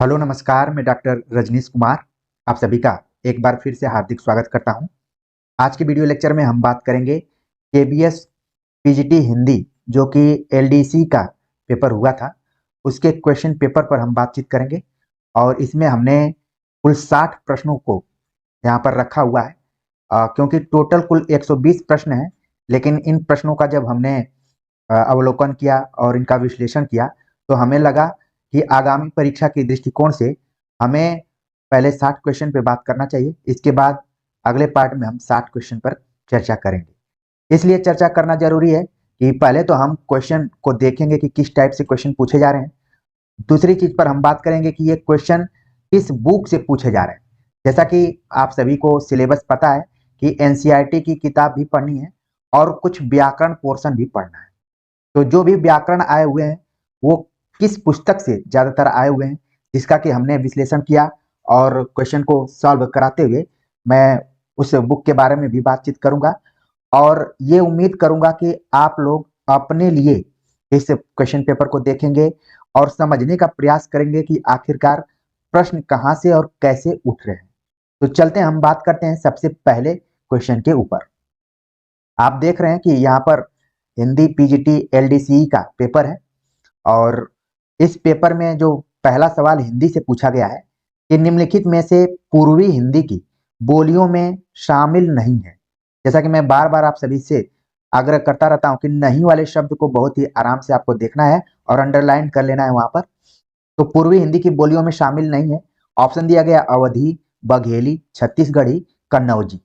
Hello नमस्कार, मैं doctor Rajneesh Kumar आप सभी का एक बार फिर से हार्दिक स्वागत करता हूं। आज के वीडियो लेक्चर में हम बात करेंगे केबीएस पीजीटी हिंदी जो कि एलडीसी का पेपर हुआ था, उसके क्वेश्चन पेपर पर हम बातचीत करेंगे। और इसमें हमने कुल 60 प्रश्नों को यहाँ पर रखा हुआ है, क्योंकि टोटल कुल 120 प्रश्न हैं। लेकिन इन प्रश्नों का जब हमने अवलोकन किया और इनका विश्लेषण किया तो हमें लगा कि आगामी परीक्षा के दृष्टिकोण से हमें पहले 60 क्वेश्चन पे बात करना चाहिए। इसके बाद अगले पार्ट में हम 60 क्वेश्चन पर चर्चा करेंगे। इसलिए चर्चा करना जरूरी है कि पहले तो हम क्वेश्चन को देखेंगे कि किस टाइप से क्वेश्चन पूछे जा रहे हैं। दूसरी चीज पर हम बात करेंगे कि ये क्वेश्चन किस बुक से पूछे जा रहे हैं। जैसा कि आप सभी को सिलेबस पता है कि एनसीईआरटी की किताब भी पढ़नी है और कुछ व्याकरण पोर्शन भी पढ़ना है। तो जो भी व्याकरण आए हुए हैं वो किस पुस्तक से ज्यादातर आए हुए हैं, इसका कि हमने विश्लेषण किया और क्वेश्चन को सॉल्व कराते हुए मैं उस बुक के बारे में भी बातचीत करूंगा। और ये उम्मीद करूंगा कि आप लोग अपने लिए इस क्वेश्चन पेपर को देखेंगे और समझने का प्रयास करेंगे कि आखिरकार प्रश्न कहाँ से और कैसे उठ रहे हैं। तो चलते हैं, हम बात करते हैं सबसे पहले क्वेश्चन के ऊपर। आप देख रहे हैं कि यहाँ पर हिंदी पीजीटी एलडीसी का पेपर है और इस पेपर में जो पहला सवाल हिंदी से पूछा गया है कि निम्नलिखित में से पूर्वी हिंदी की बोलियों में शामिल नहीं है। जैसा कि मैं बार बार आप सभी से आग्रह करता रहता हूं कि नहीं वाले शब्द को बहुत ही आराम से आपको देखना है और अंडरलाइन कर लेना है वहां पर। तो पूर्वी हिंदी की बोलियों में शामिल नहीं है। ऑप्शन दिया गया अवधी, बघेली, छत्तीसगढ़ी, कन्नौजी।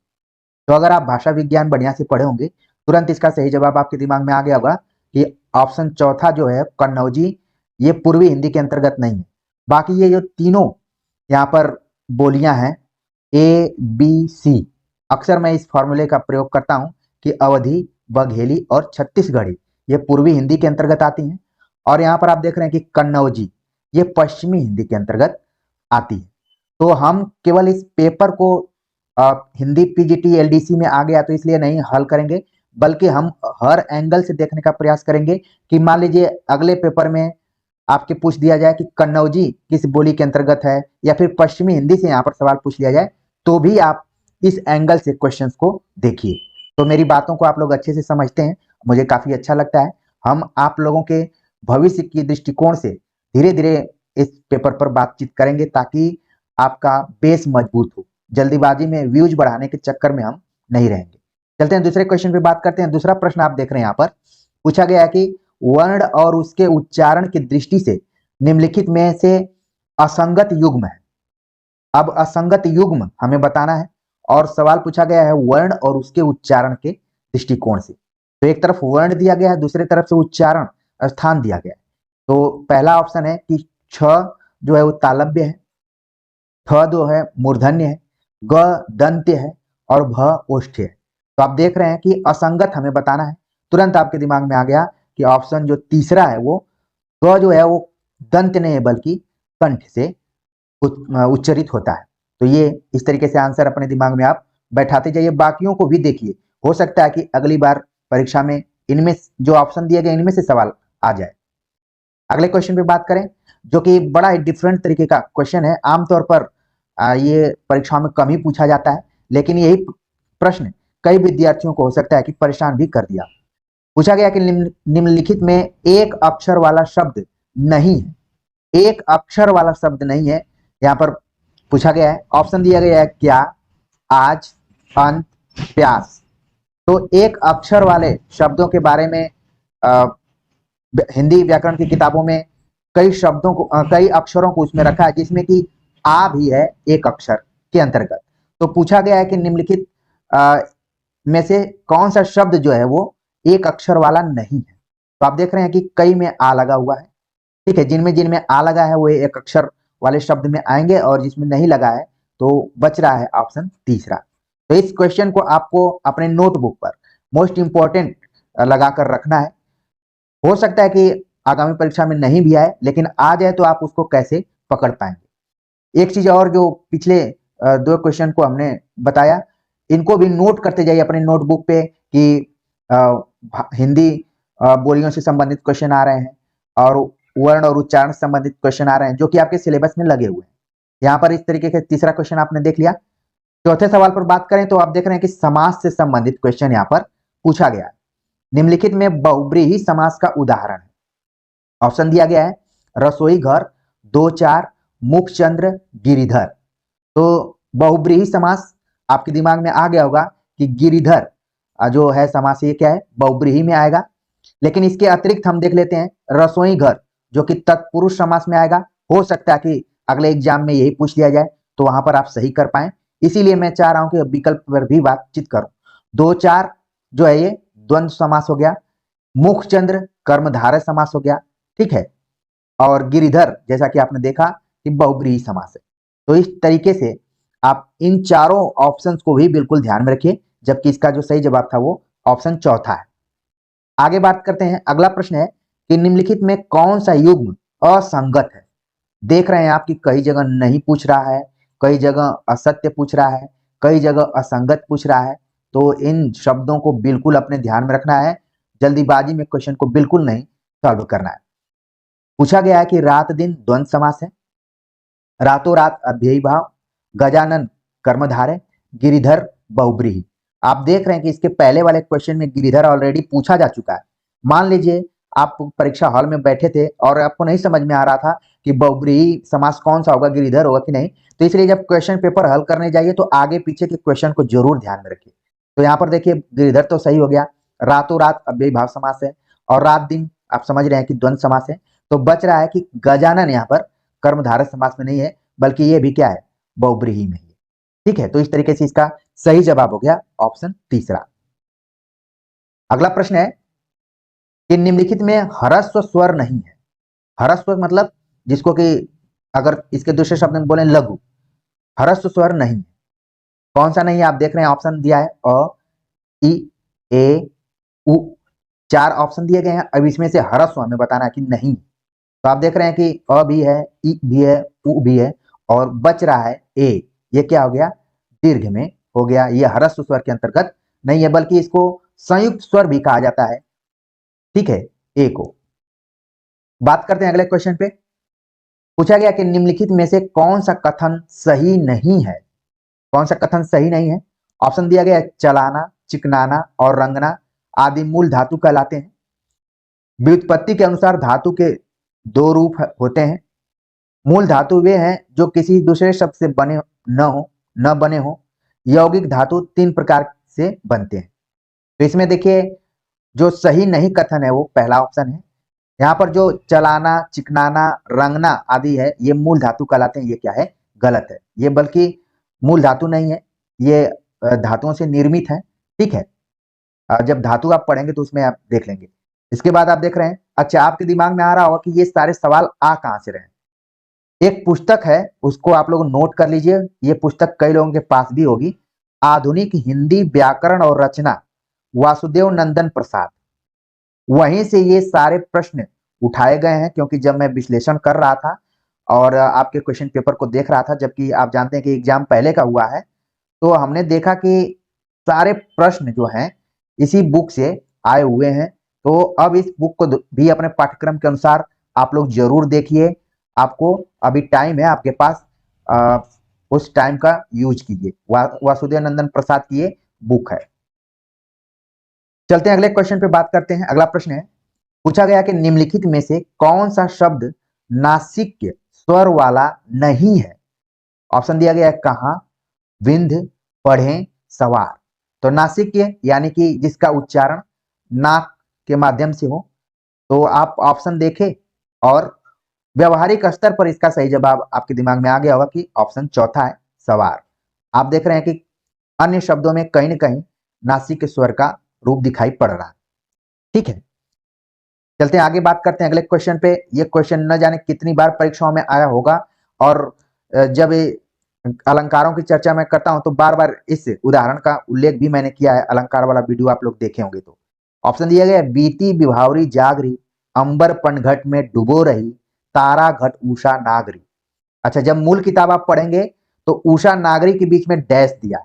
तो अगर आप भाषा विज्ञान बढ़िया से पढ़े होंगे तुरंत इसका सही जवाब आपके दिमाग में आ गया होगा कि ऑप्शन चौथा जो है कन्नौजी, ये पूर्वी हिंदी के अंतर्गत नहीं है। बाकी ये जो तीनों यहाँ पर बोलियां हैं ए बी सी, अक्सर मैं इस फॉर्मूले का प्रयोग करता हूं कि अवधी, बघेली और छत्तीसगढ़ी ये पूर्वी हिंदी के अंतर्गत आती हैं। और यहाँ पर आप देख रहे हैं कि कन्नौजी ये पश्चिमी हिंदी के अंतर्गत आती है। तो हम केवल इस पेपर को हिंदी पीजीटी एलडीसी में आ गया तो इसलिए नहीं हल करेंगे, बल्कि हम हर एंगल से देखने का प्रयास करेंगे कि मान लीजिए अगले पेपर में आपके पूछ दिया जाए कि कन्नौजी किस बोली के अंतर्गत है, या फिर पश्चिमी हिंदी से यहाँ पर सवाल पूछ लिया जाए, तो भी आप इस एंगल से क्वेश्चंस को देखिए। तो मेरी बातों को आप लोग अच्छे से समझते हैं, मुझे काफी अच्छा लगता है। हम आप लोगों के भविष्य की दृष्टिकोण से धीरे धीरे इस पेपर पर बातचीत करेंगे ताकि आपका बेस मजबूत हो। जल्दीबाजी में व्यूज बढ़ाने के चक्कर में हम नहीं रहेंगे। चलते हैं दूसरे क्वेश्चन पे बात करते हैं। दूसरा प्रश्न आप देख रहे हैं यहाँ पर पूछा गया है कि वर्ण और उसके उच्चारण की दृष्टि से निम्नलिखित में से असंगत युग्म है। अब असंगत युग्म हमें बताना है और सवाल पूछा गया है वर्ण और उसके उच्चारण के दृष्टिकोण से। तो एक तरफ वर्ण दिया गया है, दूसरी तरफ से उच्चारण स्थान दिया गया है। तो पहला ऑप्शन है कि छ जो है वो तालव्य है, थ जो है मूर्धन्य है, ग दंत्य है और भ ओष्ठ्य है। तो आप देख रहे हैं कि असंगत हमें बताना है। तुरंत आपके दिमाग में आ गया कि ऑप्शन जो तीसरा है वो ग जो है वो दंत नहीं है बल्कि कंठ से उच्चरित होता है। तो ये इस तरीके से आंसर अपने दिमाग में आप बैठाते जाइए, बाकियों को भी देखिए। हो सकता है कि अगली बार परीक्षा में इनमें जो ऑप्शन दिए गए इनमें से सवाल आ जाए। अगले क्वेश्चन पे बात करें जो कि बड़ा ही डिफरेंट तरीके का क्वेश्चन है। आमतौर पर ये परीक्षाओं में कम ही पूछा जाता है, लेकिन यही प्रश्न कई विद्यार्थियों को हो सकता है कि परेशान भी कर दिया। पूछा गया कि निम्नलिखित में एक अक्षर वाला शब्द नहीं है। एक अक्षर वाला शब्द नहीं है यहाँ पर पूछा गया है। ऑप्शन दिया गया है क्या, आज, अंत, प्यास। तो एक अक्षर वाले शब्दों के बारे में हिंदी व्याकरण की किताबों में कई शब्दों को कई अक्षरों को उसमें रखा है, जिसमें कि आ भी है एक अक्षर के अंतर्गत। तो पूछा गया है कि निम्नलिखित में से कौन सा शब्द जो है वो एक अक्षर वाला नहीं है। तो आप देख रहे हैं कि कई में आ लगा हुआ है, ठीक है। जिनमें जिनमें आ लगा है वो एक अक्षर वाले शब्द में आएंगे और जिसमें नहीं लगा है तो बच रहा है ऑप्शन तीसरा। तो इस क्वेश्चन को आपको अपने नोटबुक पर मोस्ट इंपॉर्टेंट लगाकर रखना है। हो सकता है कि आगामी परीक्षा में नहीं भी आए, लेकिन आ जाए तो आप उसको कैसे पकड़ पाएंगे। एक चीज और जो पिछले दो क्वेश्चन को हमने बताया, इनको भी नोट करते जाइए अपने नोटबुक पे कि हिंदी बोलियों से संबंधित क्वेश्चन आ रहे हैं और वर्ण और उच्चारण संबंधित क्वेश्चन आ रहे हैं जो कि आपके सिलेबस में लगे हुए हैं। यहाँ पर इस तरीके का तीसरा क्वेश्चन आपने देख लिया। चौथे सवाल पर बात करें तो आप देख रहे हैं कि समास से संबंधित क्वेश्चन यहाँ पर पूछा गया है। निम्नलिखित में बहुब्रीहि समास का उदाहरण है। ऑप्शन दिया गया है रसोई घर, दो चार, मुखचंद्र, गिरिधर। तो बहुब्रीहि समास आपके दिमाग में आ गया होगा कि गिरिधर जो है समास ये क्या है, बहुब्रीहि में आएगा। लेकिन इसके अतिरिक्त हम देख लेते हैं रसोई घर जो कि तत्पुरुष समास में आएगा। हो सकता है कि अगले एग्जाम में यही पूछ लिया जाए तो वहां पर आप सही कर पाए, इसीलिए मैं चाह रहा हूं कि विकल्प पर भी बातचीत करूं। दो चार जो है ये द्वंद्व समास हो गया, मुखचंद्र कर्मधारय समास हो गया, ठीक है, और गिरिधर जैसा कि आपने देखा कि बहुब्रीहि समास है। तो इस तरीके से आप इन चारों ऑप्शंस को भी बिल्कुल ध्यान में रखिए, जबकि इसका जो सही जवाब था वो ऑप्शन चौथा है। आगे बात करते हैं। अगला प्रश्न है कि निम्नलिखित में कौन सा युग्म असंगत है। देख रहे हैं आप कि कई जगह नहीं पूछ रहा है, कई जगह असत्य पूछ रहा है, कई जगह असंगत पूछ रहा है। तो इन शब्दों को बिल्कुल अपने ध्यान में रखना है, जल्दीबाजी में क्वेश्चन को बिल्कुल नहीं सॉल्व करना है। पूछा गया है कि रात दिन द्वंद्व समास है, रातों रात अव्ययी भाव, गजानन कर्मधारय, गिरिधर बहुब्रीहि। आप देख रहे हैं कि इसके पहले वाले क्वेश्चन में गिरिधर ऑलरेडी पूछा जा चुका है। मान लीजिए आप परीक्षा हॉल में बैठे थे और आपको नहीं समझ में आ रहा था कि बहुब्रीहि समास कौन सा होगा, गिरिधर होगा कि नहीं, तो इसलिए जब क्वेश्चन पेपर हल करने जाइए तो आगे पीछे के क्वेश्चन को जरूर ध्यान में रखिए। तो यहाँ पर देखिए गिरिधर तो सही हो गया, रातों रात अव्ययी भाव समास है, और रात दिन आप समझ रहे हैं कि द्वंद्व समास है। तो बच रहा है कि गजानन यहाँ पर कर्मधारय समास में नहीं है, बल्कि ये भी क्या है, बहुब्रीहि में है। ठीक है, तो इस तरीके से इसका सही जवाब हो गया ऑप्शन तीसरा। अगला प्रश्न है कि निम्नलिखित में ह्रस्व स्वर नहीं है। ह्रस्व मतलब जिसको कि अगर इसके दूसरे शब्द में बोले लघु, ह्रस्व स्वर नहीं है। कौन सा नहीं है आप देख रहे हैं, ऑप्शन दिया है अ, इ, ए, उ, चार ऑप्शन दिए गए हैं। अब इसमें से ह्रस्व हमें बताना है कि नहीं। तो आप देख रहे हैं कि अ भी है, इ भी है, उ भी है, और बच रहा है ए। ये क्या हो गया, दीर्घ में हो गया। ये ह्रस्व स्वर के अंतर्गत नहीं है, बल्कि इसको संयुक्त स्वर भी कहा जाता है। ठीक है, ए को। बात करते हैं अगले क्वेश्चन पे। पूछा गया कि निम्नलिखित में से कौन सा कथन सही नहीं है। कौन सा कथन सही नहीं है। ऑप्शन दिया गया है चलाना, चिकनाना और रंगना आदि मूल धातु कहलाते हैं। व्युत्पत्ति के अनुसार धातु के दो रूप होते हैं। मूल धातु वे हैं जो किसी दूसरे शब्द से बने न बने हो। यौगिक धातु तीन प्रकार से बनते हैं। तो इसमें देखिए जो सही नहीं कथन है वो पहला ऑप्शन है। यहाँ पर जो चलाना, चिकनाना, रंगना आदि है ये मूल धातु कहलाते हैं, ये क्या है, गलत है। ये बल्कि मूल धातु नहीं है, ये धातुओं से निर्मित है। ठीक है, जब धातु आप पढ़ेंगे तो उसमें आप देख लेंगे। इसके बाद आप देख रहे हैं, अच्छा आपके दिमाग में आ रहा होगा कि ये सारे सवाल आ कहां से रहे। एक पुस्तक है, उसको आप लोग नोट कर लीजिए। ये पुस्तक कई लोगों के पास भी होगी, आधुनिक हिंदी व्याकरण और रचना, वासुदेव नंदन प्रसाद। वहीं से ये सारे प्रश्न उठाए गए हैं, क्योंकि जब मैं विश्लेषण कर रहा था और आपके क्वेश्चन पेपर को देख रहा था, जबकि आप जानते हैं कि एग्जाम पहले का हुआ है, तो हमने देखा कि सारे प्रश्न जो हैं इसी बुक से आए हुए हैं। तो अब इस बुक को भी अपने पाठ्यक्रम के अनुसार आप लोग जरूर देखिए। आपको अभी टाइम है आपके पास, उस टाइम का यूज कीजिए। वासुदेव नंदन प्रसाद की ये बुक है। चलते हैं अगले क्वेश्चन पे बात करते हैं। अगला प्रश्न है, पूछा गया कि निम्नलिखित में से कौन सा शब्द नासिक्य स्वर वाला नहीं है। ऑप्शन दिया गया है कहां, विंध्य, पढ़ें, सवार। तो नासिक्य यानी कि जिसका उच्चारण नाक के माध्यम से हो। तो आप ऑप्शन देखें और व्यवहारिक स्तर पर इसका सही जवाब आपके दिमाग में आ गया होगा कि ऑप्शन चौथा है, सवार। आप देख रहे हैं कि अन्य शब्दों में कहीं ना कहीं नासिक स्वर का रूप दिखाई पड़ रहा है। ठीक है, चलते हैं आगे बात करते हैं अगले क्वेश्चन पे। ये क्वेश्चन न जाने कितनी बार परीक्षाओं में आया होगा, और जब अलंकारों की चर्चा मैं करता हूं तो बार बार इस उदाहरण का उल्लेख भी मैंने किया है। अलंकार वाला वीडियो आप लोग देखे होंगे। तो ऑप्शन दिया गया, बीती बिभावरी जागरी, अंबर पनघट में डुबो रही, तारा घट उषा नागरी। अच्छा, जब मूल किताब आप पढ़ेंगे तो उषा नागरी के बीच में डैश दिया है,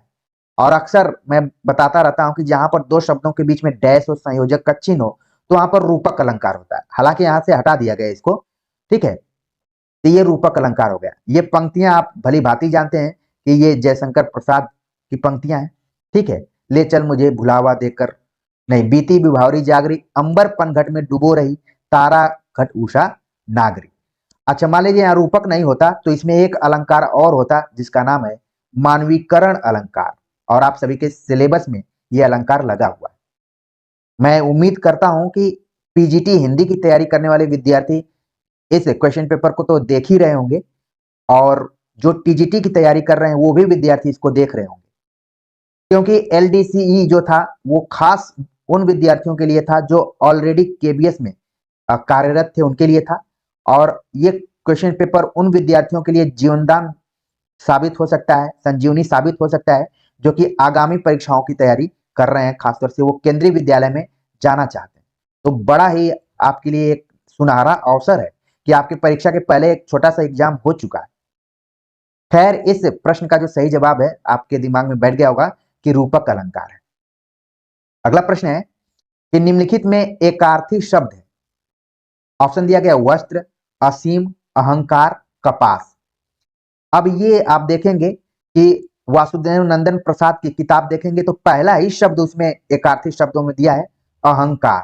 और अक्सर मैं बताता रहता हूं कि जहां पर दो शब्दों के बीच में डैश और संयोजक का चिन्ह हो तो वहां पर रूपक अलंकार होता है। हालांकि यहां से हटा दिया गया इसको, ठीक है, तो ये रूपक अलंकार हो गया। ये पंक्तियां आप भली भांति जानते हैं कि ये जयशंकर प्रसाद की पंक्तियां हैं। ठीक है, ले चल मुझे भुलावा देकर, नहीं, बीती विभावरी जागरी, अंबर पनघट में डूबो रही, तारा घट उषा नागरी। अच्छा, मान लीजिए यहाँ रूपक नहीं होता तो इसमें एक अलंकार और होता जिसका नाम है मानवीकरण अलंकार, और आप सभी के सिलेबस में यह अलंकार लगा हुआ है। मैं उम्मीद करता हूं कि पीजीटी हिंदी की तैयारी करने वाले विद्यार्थी इस क्वेश्चन पेपर को तो देख ही रहे होंगे, और जो टीजीटी की तैयारी कर रहे हैं वो भी विद्यार्थी इसको देख रहे होंगे, क्योंकि एलडीसीई जो था वो खास उन विद्यार्थियों के लिए था जो ऑलरेडी केबीएस में कार्यरत थे, उनके लिए था। और ये क्वेश्चन पेपर उन विद्यार्थियों के लिए जीवनदान साबित हो सकता है, संजीवनी साबित हो सकता है, जो कि आगामी परीक्षाओं की तैयारी कर रहे हैं, खासतौर से वो केंद्रीय विद्यालय में जाना चाहते हैं। तो बड़ा ही आपके लिए एक सुनहरा अवसर है कि आपकी परीक्षा के पहले एक छोटा सा एग्जाम हो चुका है। खैर, इस प्रश्न का जो सही जवाब है आपके दिमाग में बैठ गया होगा कि रूपक अलंकार है। अगला प्रश्न है कि निम्नलिखित में एकार्थी शब्द है। ऑप्शन दिया गया वस्त्र, असीम, अहंकार, कपास। अब ये आप देखेंगे कि वासुदेव नंदन प्रसाद की किताब देखेंगे तो पहला ही शब्द उसमें एकार्थी शब्दों में दिया है अहंकार।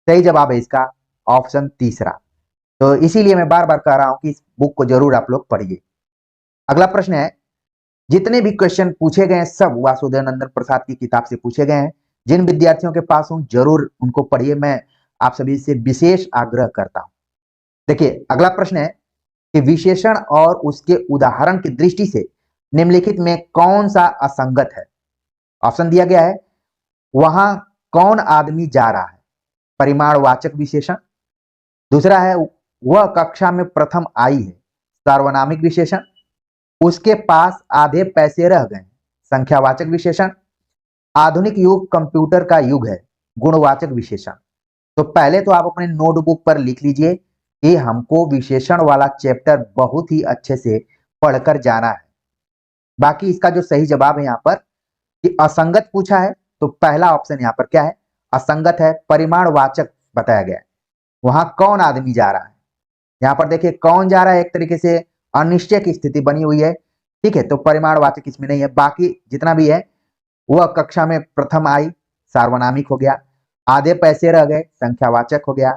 सही जवाब है इसका ऑप्शन तीसरा। तो इसीलिए मैं बार बार कह रहा हूं कि इस बुक को जरूर आप लोग पढ़िए। अगला प्रश्न है, जितने भी क्वेश्चन पूछे गए हैं सब वासुदेव नंदन प्रसाद की किताब से पूछे गए हैं। जिन विद्यार्थियों के पास हूं जरूर उनको पढ़िए, मैं आप सभी से विशेष आग्रह करता हूं। देखिए, अगला प्रश्न है कि विशेषण और उसके उदाहरण की दृष्टि से निम्नलिखित में कौन सा असंगत है। ऑप्शन दिया गया है वहां कौन आदमी जा रहा है, परिमाणवाचक विशेषण। दूसरा है वह कक्षा में प्रथम आई है, सार्वनामिक विशेषण। उसके पास आधे पैसे रह गए, संख्यावाचक विशेषण। आधुनिक युग कंप्यूटर का युग है, गुणवाचक विशेषण। तो पहले तो आप अपने नोटबुक पर लिख लीजिए कि हमको विशेषण वाला चैप्टर बहुत ही अच्छे से पढ़कर जाना है। बाकी इसका जो सही जवाब है यहाँ पर कि असंगत पूछा है, तो पहला ऑप्शन यहाँ पर क्या है, असंगत है, परिमाणवाचक बताया गया है। वहां कौन आदमी जा रहा है, यहाँ पर देखिए कौन जा रहा है, एक तरीके से अनिश्चय की स्थिति बनी हुई है। ठीक है, तो परिमाणवाचक इसमें नहीं है। बाकी जितना भी है, वह कक्षा में प्रथम आई, सार्वनामिक हो गया। आधे पैसे रह गए, संख्यावाचक हो गया।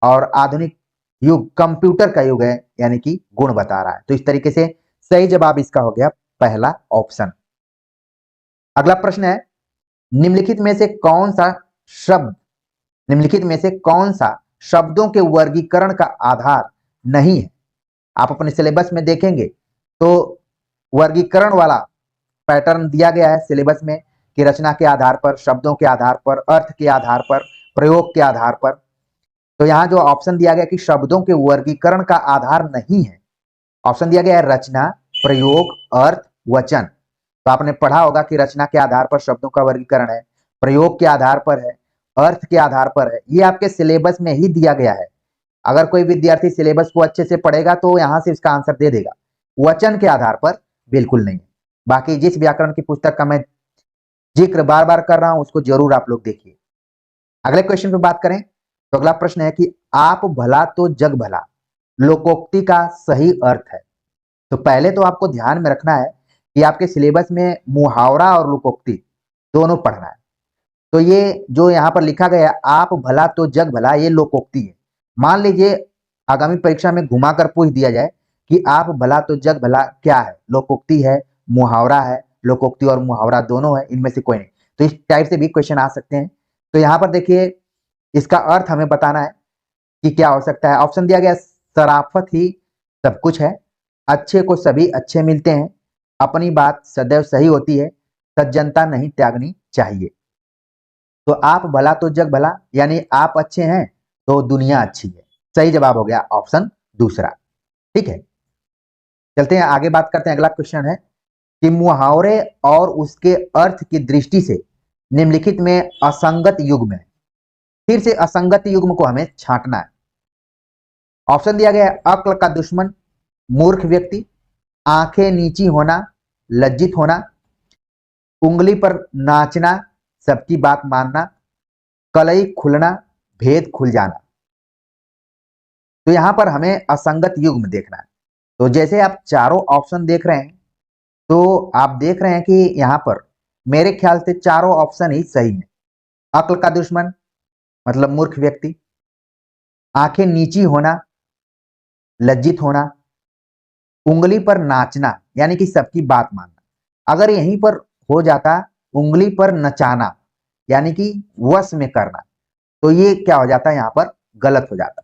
और आधुनिक युग कंप्यूटर का युग है, यानी कि गुण बता रहा है। तो इस तरीके से सही जवाब इसका हो गया पहला ऑप्शन। अगला प्रश्न है, निम्नलिखित में से कौन सा शब्द, निम्नलिखित में से कौन सा शब्दों के वर्गीकरण का आधार नहीं है। आप अपने सिलेबस में देखेंगे तो वर्गीकरण वाला पैटर्न दिया गया है सिलेबस में कि रचना के आधार पर, शब्दों के आधार पर, अर्थ के आधार पर, प्रयोग के आधार पर। तो यहाँ जो ऑप्शन दिया गया कि शब्दों के वर्गीकरण का आधार नहीं है, ऑप्शन दिया गया है रचना, प्रयोग, अर्थ, वचन। तो आपने पढ़ा होगा कि रचना के आधार पर शब्दों का वर्गीकरण है, प्रयोग के आधार पर है, अर्थ के आधार पर है। ये आपके सिलेबस में ही दिया गया है। अगर कोई विद्यार्थी सिलेबस को अच्छे से पढ़ेगा तो यहां से इसका आंसर दे देगा। वचन के आधार पर बिल्कुल नहीं है। बाकी जिस व्याकरण की पुस्तक का मैं जिक्र बार बार कर रहा हूं उसको जरूर आप लोग देखिए। अगले क्वेश्चन पे बात करें तो अगला प्रश्न है कि आप भला तो जग भला लोकोक्ति का सही अर्थ है। तो पहले तो आपको ध्यान में रखना है कि आपके सिलेबस में मुहावरा और लोकोक्ति दोनों पढ़ना है। तो ये जो यहाँ पर लिखा गया आप भला तो जग भला, ये लोकोक्ति है। मान लीजिए आगामी परीक्षा में घुमाकर पूछ दिया जाए कि आप भला तो जग भला क्या है, लोकोक्ति है, मुहावरा है, लोकोक्ति और मुहावरा दोनों है, इनमें से कोई नहीं। तो इस टाइप से भी क्वेश्चन आ सकते हैं। तो यहाँ पर देखिए इसका अर्थ हमें बताना है कि क्या हो सकता है। ऑप्शन दिया गया शराफत ही सब कुछ है, अच्छे को सभी अच्छे मिलते हैं, अपनी बात सदैव सही होती है, सज्जनता नहीं त्यागनी चाहिए। तो आप भला तो जग भला यानी आप अच्छे हैं तो दुनिया अच्छी है। सही जवाब हो गया ऑप्शन दूसरा। ठीक है, चलते हैं आगे, बात करते हैं। अगला क्वेश्चन है कि मुहावरे और उसके अर्थ की दृष्टि से निम्नलिखित में असंगत युग्म है। फिर से असंगत युग्म को हमें छांटना है। ऑप्शन दिया गया है अक्ल का दुश्मन, मूर्ख व्यक्ति, आंखें नीची होना, लज्जित होना, उंगली पर नाचना, सबकी बात मानना, कलई खुलना, भेद खुल जाना। तो यहाँ पर हमें असंगत युग्म देखना है। तो जैसे आप चारों ऑप्शन देख रहे हैं, तो आप देख रहे हैं कि यहाँ पर मेरे ख्याल से चारों ऑप्शन ही सही है। अक्ल का दुश्मन मतलब मूर्ख व्यक्ति, आंखें नीची होना, लज्जित होना, उंगली पर नाचना यानी कि सबकी बात मानना। अगर यहीं पर हो जाता उंगली पर नचाना यानी कि वश में करना, तो ये क्या हो जाता है, यहाँ पर गलत हो जाता।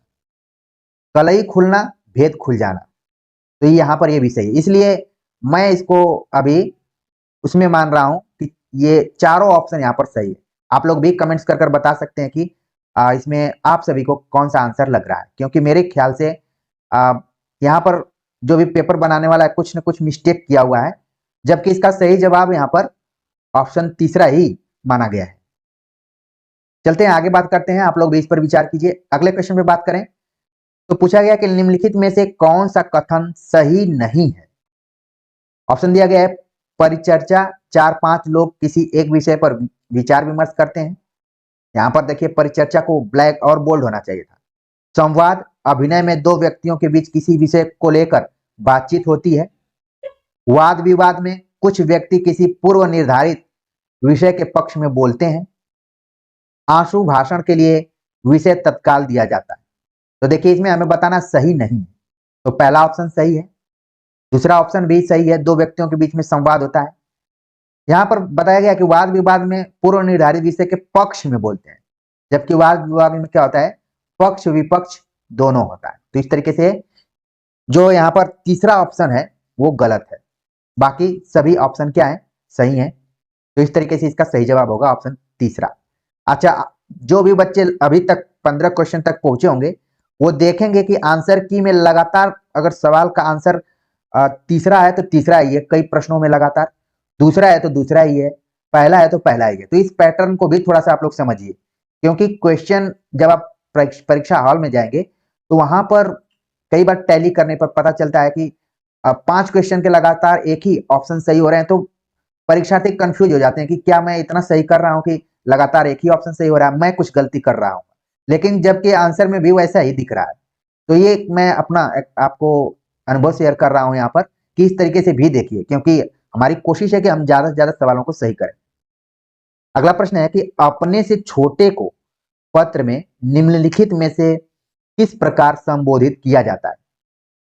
कलई खुलना, भेद खुल जाना, तो यहाँ पर ये भी सही है। इसलिए मैं इसको अभी उसमें मान रहा हूं कि ये चारों ऑप्शन यहाँ पर सही है। आप लोग भी कमेंट्स कर कर बता सकते हैं कि इसमें आप सभी को कौन सा आंसर लग रहा है, क्योंकि मेरे ख्याल से यहाँ पर जो भी पेपर बनाने वाला है कुछ न कुछ मिस्टेक किया हुआ है, जबकि इसका सही जवाब यहाँ पर ऑप्शन तीसरा ही माना गया है। चलते हैं आगे बात करते हैं, आप लोग भी इस पर विचार कीजिए। अगले क्वेश्चन पे बात करें तो पूछा गया कि निम्नलिखित में से कौन सा कथन सही नहीं है। ऑप्शन दिया गया है परिचर्चा, 4-5 लोग किसी एक विषय पर विचार विमर्श करते हैं। यहां पर देखिए परिचर्चा को ब्लैक और बोल्ड होना चाहिए था। संवाद, अभिनय में दो व्यक्तियों के बीच किसी विषय को लेकर बातचीत होती है। वाद विवाद में कुछ व्यक्ति किसी पूर्व निर्धारित विषय के पक्ष में बोलते हैं। आंसू भाषण के लिए विषय तत्काल दिया जाता है। तो देखिए इसमें हमें बताना सही नहीं है, तो पहला ऑप्शन सही है। दूसरा ऑप्शन भी सही है, दो व्यक्तियों के बीच में संवाद होता है। यहाँ पर बताया गया कि वाद विवाद में पूर्व निर्धारित विषय के पक्ष में बोलते हैं, जबकि वाद विवाद में क्या होता है, पक्ष विपक्ष दोनों होता है। तो इस तरीके से जो यहाँ पर तीसरा ऑप्शन है वो गलत है, बाकी सभी ऑप्शन क्या है, सही है। तो इस तरीके से इसका सही जवाब होगा ऑप्शन तीसरा। अच्छा, जो भी बच्चे अभी तक 15 क्वेश्चन तक पहुंचे होंगे वो देखेंगे कि आंसर की में लगातार अगर सवाल का आंसर तीसरा है तो तीसरा ही है, कई प्रश्नों में लगातार दूसरा है तो दूसरा ही है, पहला है तो पहला ही है। तो इस पैटर्न को भी थोड़ा सा आप लोग समझिए, क्योंकि क्वेश्चन जब आप परीक्षा हॉल में जाएंगे तो वहां पर कई बार टैली करने पर पता चलता है कि 5 क्वेश्चन के लगातार एक ही ऑप्शन सही हो रहे हैं, तो परीक्षार्थी कंफ्यूज हो जाते हैं कि क्या मैं इतना सही कर रहा हूं कि लगातार एक ही ऑप्शन सही हो रहा है, मैं कुछ गलती कर रहा हूं। लेकिन जबकि आंसर में भी वैसा ही दिख रहा है। तो ये मैं अपना आपको अनुभव शेयर कर रहा हूं यहाँ पर कि इस तरीके से भी देखिए, क्योंकि हमारी कोशिश है कि हम ज्यादा से ज्यादा सवालों को सही करें। अगला प्रश्न है कि अपने से छोटे को पत्र में निम्नलिखित में से किस प्रकार संबोधित किया जाता है।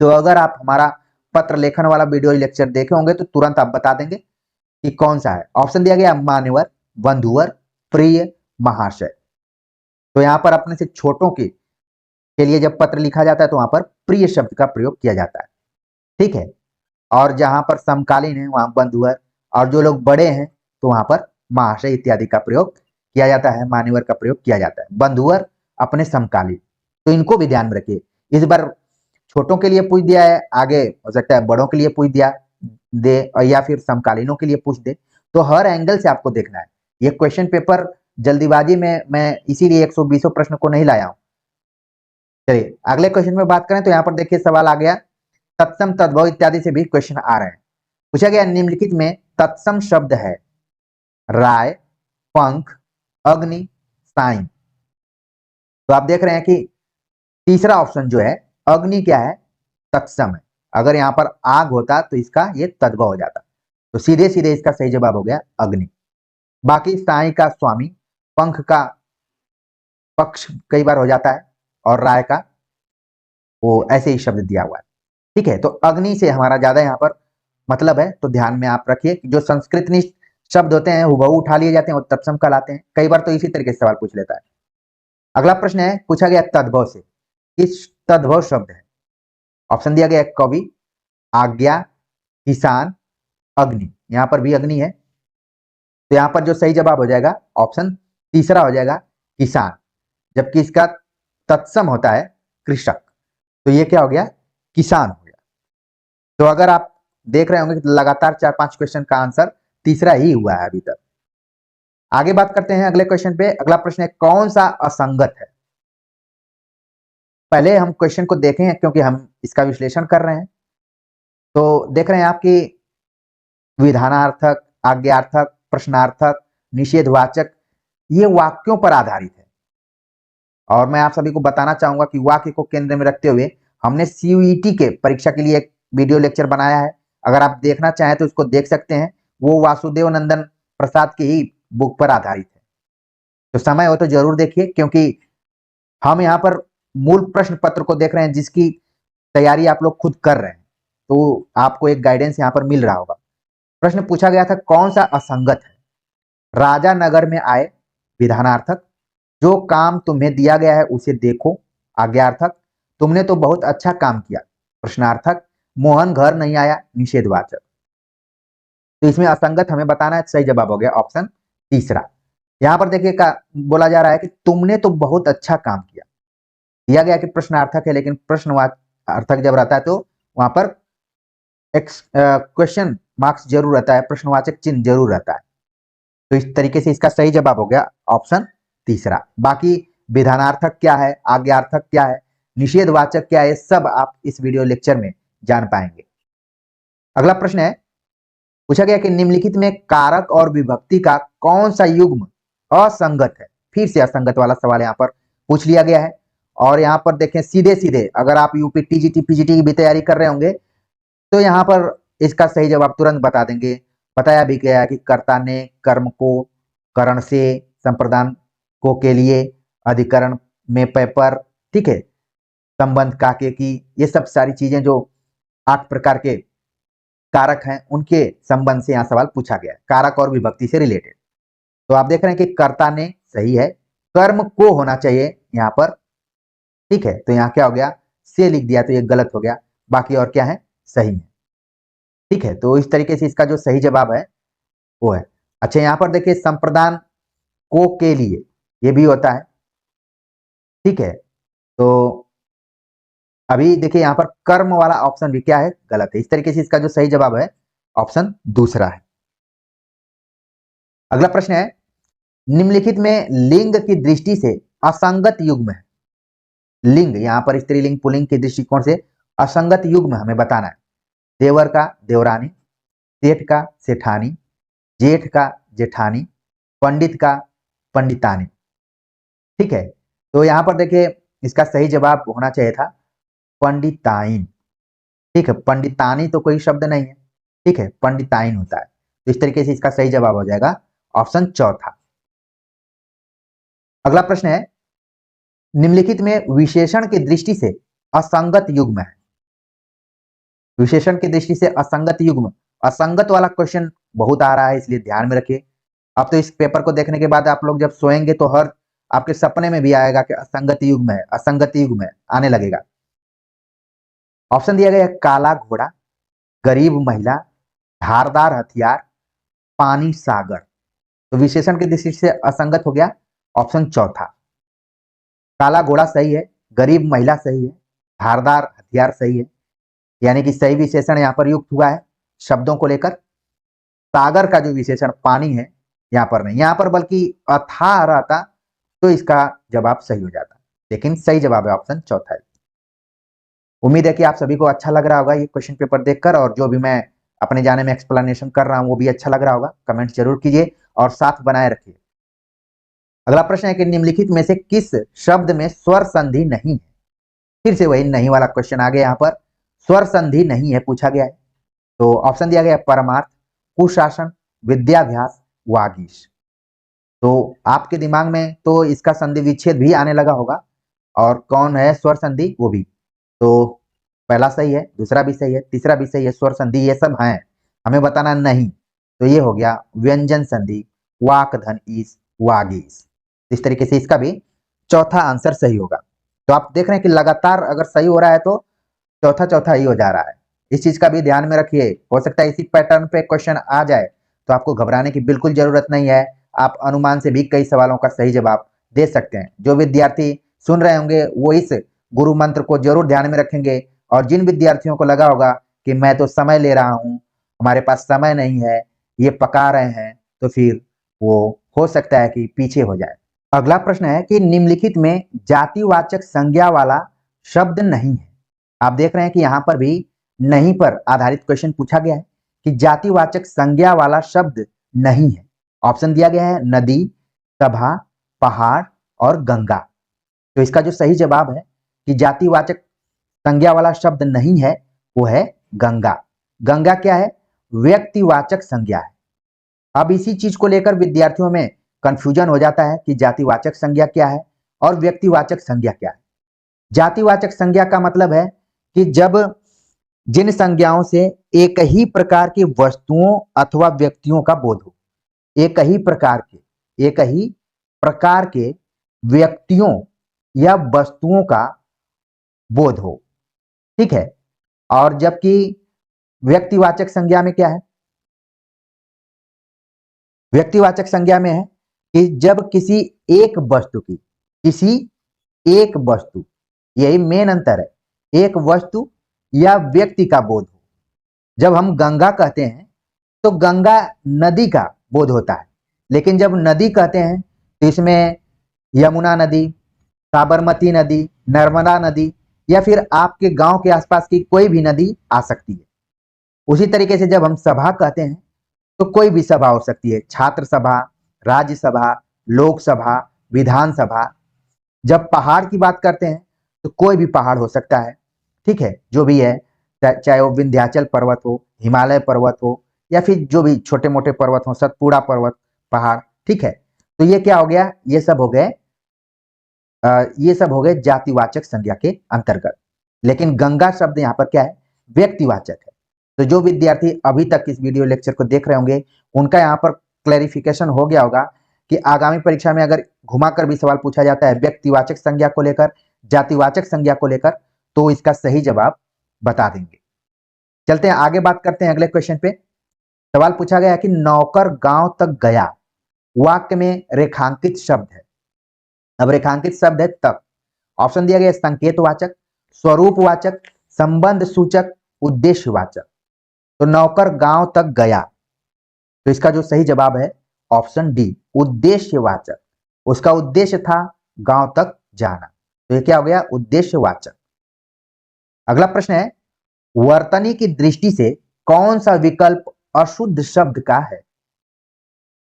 तो अगर आप हमारा पत्र लेखन वाला वीडियो लेक्चर देखे होंगे तो तुरंत आप बता देंगे कि कौन सा है। ऑप्शन दिया गया मान्यवर, बंधुवर, प्रिय, महाशय। तो यहाँ पर अपने से छोटों के लिए जब पत्र लिखा जाता है तो वहां पर प्रिय शब्द का प्रयोग किया जाता है, ठीक है। और जहां पर समकालीन है वहां बंधुवर, और जो लोग बड़े हैं तो वहां पर महाशय इत्यादि का प्रयोग किया जाता है, मान्यवर का प्रयोग किया जाता है। बंधुवर अपने समकालीन, तो इनको भी ध्यान में रखिए। इस बार छोटों के लिए पूछ दिया है, आगे हो सकता है बड़ों के लिए पूछ दिया दे और या फिर समकालीनों के लिए पूछ दे, तो हर एंगल से आपको देखना है। ये क्वेश्चन पेपर जल्दीबाजी में मैं इसीलिए 120 प्रश्न को नहीं लाया हूं। चलिए अगले क्वेश्चन में बात करें तो यहाँ पर देखिए सवाल आ गया तत्सम तद्भव इत्यादि से भी क्वेश्चन आ रहे हैं। पूछा गया निम्नलिखित में तत्सम शब्द है राय, पंख, अग्नि, साई। तो आप देख रहे हैं कि तीसरा ऑप्शन जो है अग्नि क्या है, तत्सम है। अगर यहाँ पर आग होता तो इसका ये तद्भव हो जाता, तो सीधे सीधे इसका सही जवाब हो गया अग्नि। बाकी साई का स्वामी, पंख का पक्ष कई बार हो जाता है, और राय का वो ऐसे ही शब्द दिया हुआ है, ठीक है। तो अग्नि से हमारा ज्यादा यहाँ पर मतलब है, तो ध्यान में आप रखिए कि जो संस्कृत निष्ठ शब्द होते हैं हुबहू उठा लिए जाते हैं और तत्सम कहलाते हैं। कई बार तो इसी तरीके से सवाल पूछ लेता है। अगला प्रश्न है पूछा गया तद्भव से, किस तद्भव शब्द है। ऑप्शन दिया गया कवि, आज्ञा, किसान, अग्नि। यहां पर भी अग्नि है, तो यहां पर जो सही जवाब हो जाएगा ऑप्शन तीसरा हो जाएगा किसान, जबकि इसका तत्सम होता है कृषक। तो ये क्या हो गया, किसान हो गया। तो अगर आप देख रहे होंगे कि लगातार 4-5 क्वेश्चन का आंसर तीसरा ही हुआ है अभी तक। आगे बात करते हैं अगले क्वेश्चन पे। अगला प्रश्न है कौन सा असंगत है। पहले हम क्वेश्चन को देखें क्योंकि हम इसका विश्लेषण कर रहे हैं। तो देख रहे हैं आपकी विधानार्थक, आज्ञार्थक, प्रश्नार्थक, निषेधवाचक, ये वाक्यों पर आधारित है। और मैं आप सभी को बताना चाहूंगा कि वाक्य को केंद्र में रखते हुए हमने सीयूईटी के परीक्षा के लिए एक वीडियो लेक्चर बनाया है। अगर आप देखना चाहें तो उसको देख सकते हैं। वो वासुदेव नंदन प्रसाद की ही बुक पर आधारित है। तो समय हो तो जरूर देखिए, क्योंकि हम यहाँ पर मूल प्रश्न पत्र को देख रहे हैं जिसकी तैयारी आप लोग खुद कर रहे हैं, तो आपको एक गाइडेंस यहाँ पर मिल रहा होगा। प्रश्न पूछा गया था, कौन सा असंगत है? राजा नगर में आए, विधानार्थक। जो काम तुम्हें दिया गया है उसे देखो, आज्ञार्थक। तुमने तो बहुत अच्छा काम किया, प्रश्नार्थक। मोहन घर नहीं आया, निषेधवाचक। तो इसमें असंगत हमें बताना है, सही जवाब हो गया ऑप्शन तीसरा। यहां पर देखिए बोला जा रहा है कि तुमने तो बहुत अच्छा काम किया। दिया गया कि प्रश्नार्थक है, लेकिन प्रश्नवाचक जब रहता है तो वहां पर क्वेश्चन मार्क्स जरूर रहता है, प्रश्नवाचक चिन्ह जरूर रहता है। तो इस तरीके से इसका सही जवाब हो गया ऑप्शन तीसरा। बाकी विधानार्थक क्या है, आज्ञार्थक क्या है, निषेधवाचक क्या है, सब आप इस वीडियो लेक्चर में जान पाएंगे। अगला प्रश्न है, पूछा गया कि निम्नलिखित में कारक और विभक्ति का कौन सा युग्म असंगत है? फिर से असंगत वाला सवाल यहाँ पर पूछ लिया गया है। और यहाँ पर देखें, सीधे सीधे अगर आप यूपी टीजीटी पीजीटी की भी तैयारी कर रहे होंगे तो यहाँ पर इसका सही जवाब तुरंत बता देंगे। बताया भी गया है कि कर्ता ने कर्म को करण से, संप्रदान को के लिए, अधिकरण में पेपर, ठीक है, संबंध काके की, ये सब सारी चीजें जो 8 प्रकार के कारक हैं उनके संबंध से यहाँ सवाल पूछा गया है, कारक और विभक्ति से रिलेटेड। तो आप देख रहे हैं कि कर्ता ने सही है, कर्म को होना चाहिए यहाँ पर, ठीक है। तो यहाँ क्या हो गया, से लिख दिया तो ये गलत हो गया, बाकी और क्या है, सही है, ठीक है। तो इस तरीके से इसका जो सही जवाब है वो है। अच्छा, यहाँ पर देखिए संप्रदान को के लिए ये भी होता है, ठीक है। तो अभी देखिए यहाँ पर कर्म वाला ऑप्शन भी क्या है, गलत है। इस तरीके से इसका जो सही जवाब है ऑप्शन दूसरा है। अगला प्रश्न है, निम्नलिखित में लिंग की दृष्टि से असंगत युग्म है। लिंग यहाँ पर स्त्रीलिंग पुल्लिंग के दृष्टिकोण से असंगत युग्म हमें बताना है। देवर का देवरानी, सेठ का सेठानी, जेठ का जेठानी, पंडित का पंडितानी, ठीक है। तो यहाँ पर देखिए इसका सही जवाब होना चाहिए था पंडिताइन, ठीक है। पंडितानी तो कोई शब्द नहीं है, ठीक है, पंडिताइन होता है। तो इस तरीके से इसका सही जवाब हो जाएगा ऑप्शन चौथा। अगला प्रश्न है, निम्नलिखित में विशेषण की दृष्टि से असंगत युग्म है। विशेषण की दृष्टि से असंगत युग्म, असंगत वाला क्वेश्चन बहुत आ रहा है, इसलिए ध्यान में रखिए। अब तो इस पेपर को देखने के बाद आप लोग जब सोएंगे तो हर आपके सपने में भी आएगा कि असंगत युग्म है, असंगत युग्म है, आने लगेगा। ऑप्शन दिया गया है, काला घोड़ा, गरीब महिला, धारदार हथियार, पानी सागर। तो विशेषण की दृष्टि से असंगत हो गया ऑप्शन चौथा। काला घोड़ा सही है, गरीब महिला सही है, धारदार हथियार सही है, यानी कि सही विशेषण यहाँ पर युक्त हुआ है शब्दों को लेकर। सागर का जो विशेषण पानी है यहाँ पर नहीं, यहाँ पर बल्कि अथाह रहता तो इसका जवाब सही हो जाता, लेकिन सही जवाब है ऑप्शन चौथा है। उम्मीद है कि आप सभी को अच्छा लग रहा होगा ये क्वेश्चन पेपर देखकर, और जो भी मैं अपने जाने में एक्सप्लेनेशन कर रहा हूँ वो भी अच्छा लग रहा होगा। कमेंट जरूर कीजिए और साथ बनाए रखिए। अगला प्रश्न है कि निम्नलिखित में से किस शब्द में स्वर संधि नहीं है? फिर से वही नहीं वाला क्वेश्चन आ गया, यहाँ पर स्वर संधि नहीं है पूछा गया है। तो ऑप्शन दिया गया है परमार्थ, कुशासन, विद्याभ्यास, वागीश। तो आपके दिमाग में तो इसका संधि विच्छेद भी आने लगा होगा, और कौन है स्वर संधि वो भी। तो पहला सही है, दूसरा भी सही है, तीसरा भी सही है, स्वर संधि ये सब हैं, हमें बताना नहीं। तो ये हो गया व्यंजन संधि, वाक धन ईस, वागीस। इस तरीके से इसका भी चौथा आंसर सही होगा। तो आप देख रहे हैं कि लगातार अगर सही हो रहा है तो चौथा चौथा ही हो जा रहा है। इस चीज का भी ध्यान में रखिए, हो सकता है इसी पैटर्न पे क्वेश्चन आ जाए, तो आपको घबराने की बिल्कुल जरूरत नहीं है। आप अनुमान से भी कई सवालों का सही जवाब दे सकते हैं। जो विद्यार्थी सुन रहे होंगे वो इस गुरु मंत्र को जरूर ध्यान में रखेंगे, और जिन विद्यार्थियों को लगा होगा कि मैं तो समय ले रहा हूँ, हमारे पास समय नहीं है, ये पका रहे हैं, तो फिर वो हो सकता है कि पीछे हो जाए। अगला प्रश्न है कि निम्नलिखित में जातिवाचक संज्ञा वाला शब्द नहीं है। आप देख रहे हैं कि यहाँ पर भी नहीं पर आधारित क्वेश्चन पूछा गया है कि जातिवाचक संज्ञा वाला शब्द नहीं है। ऑप्शन दिया गया है नदी, सभा, पहाड़ और गंगा। तो इसका जो सही जवाब है कि जातिवाचक संज्ञा वाला शब्द नहीं है, वो है गंगा। गंगा क्या है? व्यक्तिवाचक संज्ञा है। अब इसी चीज को लेकर विद्यार्थियों में कंफ्यूजन हो जाता है कि जातिवाचक संज्ञा क्या है और व्यक्तिवाचक संज्ञा क्या है। जातिवाचक संज्ञा का मतलब है कि जब जिन संज्ञाओं से एक ही प्रकार की वस्तुओं अथवा व्यक्तियों का बोध हो, एक ही प्रकार के व्यक्तियों या वस्तुओं का बोध हो, ठीक है। और जबकि व्यक्तिवाचक संज्ञा में क्या है? व्यक्तिवाचक संज्ञा में है कि जब किसी एक वस्तु, यही मेन अंतर है, एक वस्तु या व्यक्ति का बोध हो। जब हम गंगा कहते हैं तो गंगा नदी का बोध होता है, लेकिन जब नदी कहते हैं तो इसमें यमुना नदी, साबरमती नदी, नर्मदा नदी या फिर आपके गांव के आसपास की कोई भी नदी आ सकती है। उसी तरीके से जब हम सभा कहते हैं तो कोई भी सभा हो सकती है, छात्र सभा, राज्यसभा, लोकसभा, विधानसभा। जब पहाड़ की बात करते हैं तो कोई भी पहाड़ हो सकता है, ठीक है, जो भी है, चाहे वो विंध्याचल पर्वत हो, हिमालय पर्वत हो या फिर जो भी छोटे मोटे पर्वत हो, सतपुड़ा पर्वत, पहाड़, ठीक है। तो ये क्या हो गया? ये सब हो गए जातिवाचक संज्ञा के अंतर्गत। लेकिन गंगा शब्द यहाँ पर क्या है? व्यक्तिवाचक है। तो जो विद्यार्थी अभी तक इस वीडियो लेक्चर को देख रहे होंगे उनका यहाँ पर क्लैरिफिकेशन हो गया होगा कि आगामी परीक्षा में अगर घुमाकर भी सवाल पूछा जाता है व्यक्तिवाचक संज्ञा को लेकर, जातिवाचक संज्ञा को लेकर, तो इसका सही जवाब बता देंगे। चलते हैं आगे, बात करते हैं अगले क्वेश्चन पे। सवाल पूछा गया कि नौकर गांव तक गया, वाक्य में रेखांकित शब्द है। अब रेखांकित शब्द है तक। ऑप्शन दिया गया संकेतवाचक, स्वरूपवाचक, संबंध सूचक, उद्देश्यवाचक। तो नौकर गांव तक गया, तो इसका जो सही जवाब है ऑप्शन डी, उद्देश्यवाचक। उसका उद्देश्य था गांव तक जाना, तो ये क्या हो गया? उद्देश्यवाचक। अगला प्रश्न है, वर्तनी की दृष्टि से कौन सा विकल्प अशुद्ध शब्द का है?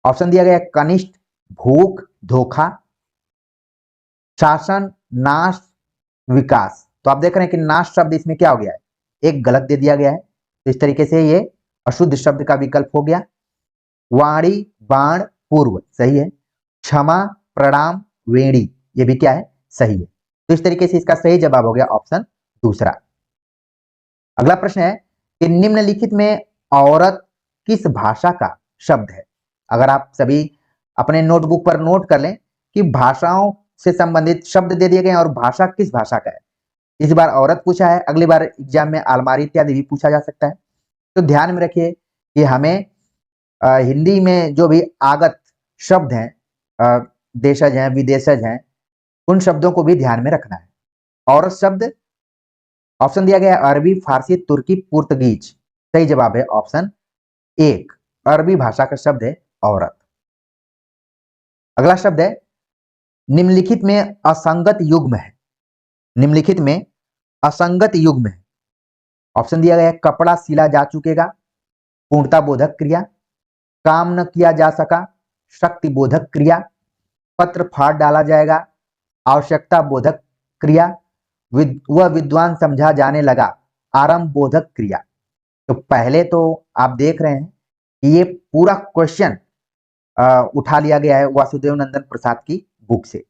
ऑप्शन दिया गया कनिष्ठ, भूख, धोखा, शासन, नाश, विकास। तो आप देख रहे हैं कि नाश शब्द इसमें क्या हो गया है? एक गलत दे दिया गया है, तो इस तरीके से ये अशुद्ध शब्द का विकल्प हो गया। वाणी, बाण, पूर्व, सही है। क्षमा, प्रणाम, वेणी, ये भी क्या है? सही है। तो इस तरीके से इसका सही जवाब हो गया ऑप्शन दूसरा। अगला प्रश्न है कि निम्नलिखित में औरत किस भाषा का शब्द है? अगर आप सभी अपने नोटबुक पर नोट कर लें कि भाषाओं से संबंधित शब्द दे दिए गए और भाषा किस भाषा का है। इस बार औरत पूछा है, अगली बार एग्जाम में अलमारी इत्यादि भी पूछा जा सकता है। तो ध्यान में रखिए कि हमें हिंदी में जो भी आगत शब्द हैं, देशज हैं, विदेशज हैं, उन शब्दों को भी ध्यान में रखना है। औरत शब्द ऑप्शन दिया गया अरबी, फारसी, तुर्की, पुर्तगीज। सही जवाब है ऑप्शन एक, अरबी भाषा का शब्द है औरत। अगला शब्द है निम्नलिखित में असंगत युग्म है। निम्नलिखित में असंगत युग्म है। ऑप्शन दिया गया कपड़ा सिला जा चुकेगा, पूर्णता बोधक क्रिया, काम न किया जा सका, शक्ति बोधक क्रिया, पत्र फाड़ डाला जाएगा, आवश्यकता बोधक क्रिया, वह विद्वान समझा जाने लगा, आरंभ बोधक क्रिया। तो पहले तो आप देख रहे हैं कि ये पूरा क्वेश्चन उठा लिया गया है वासुदेव नंदन प्रसाद की बुक से।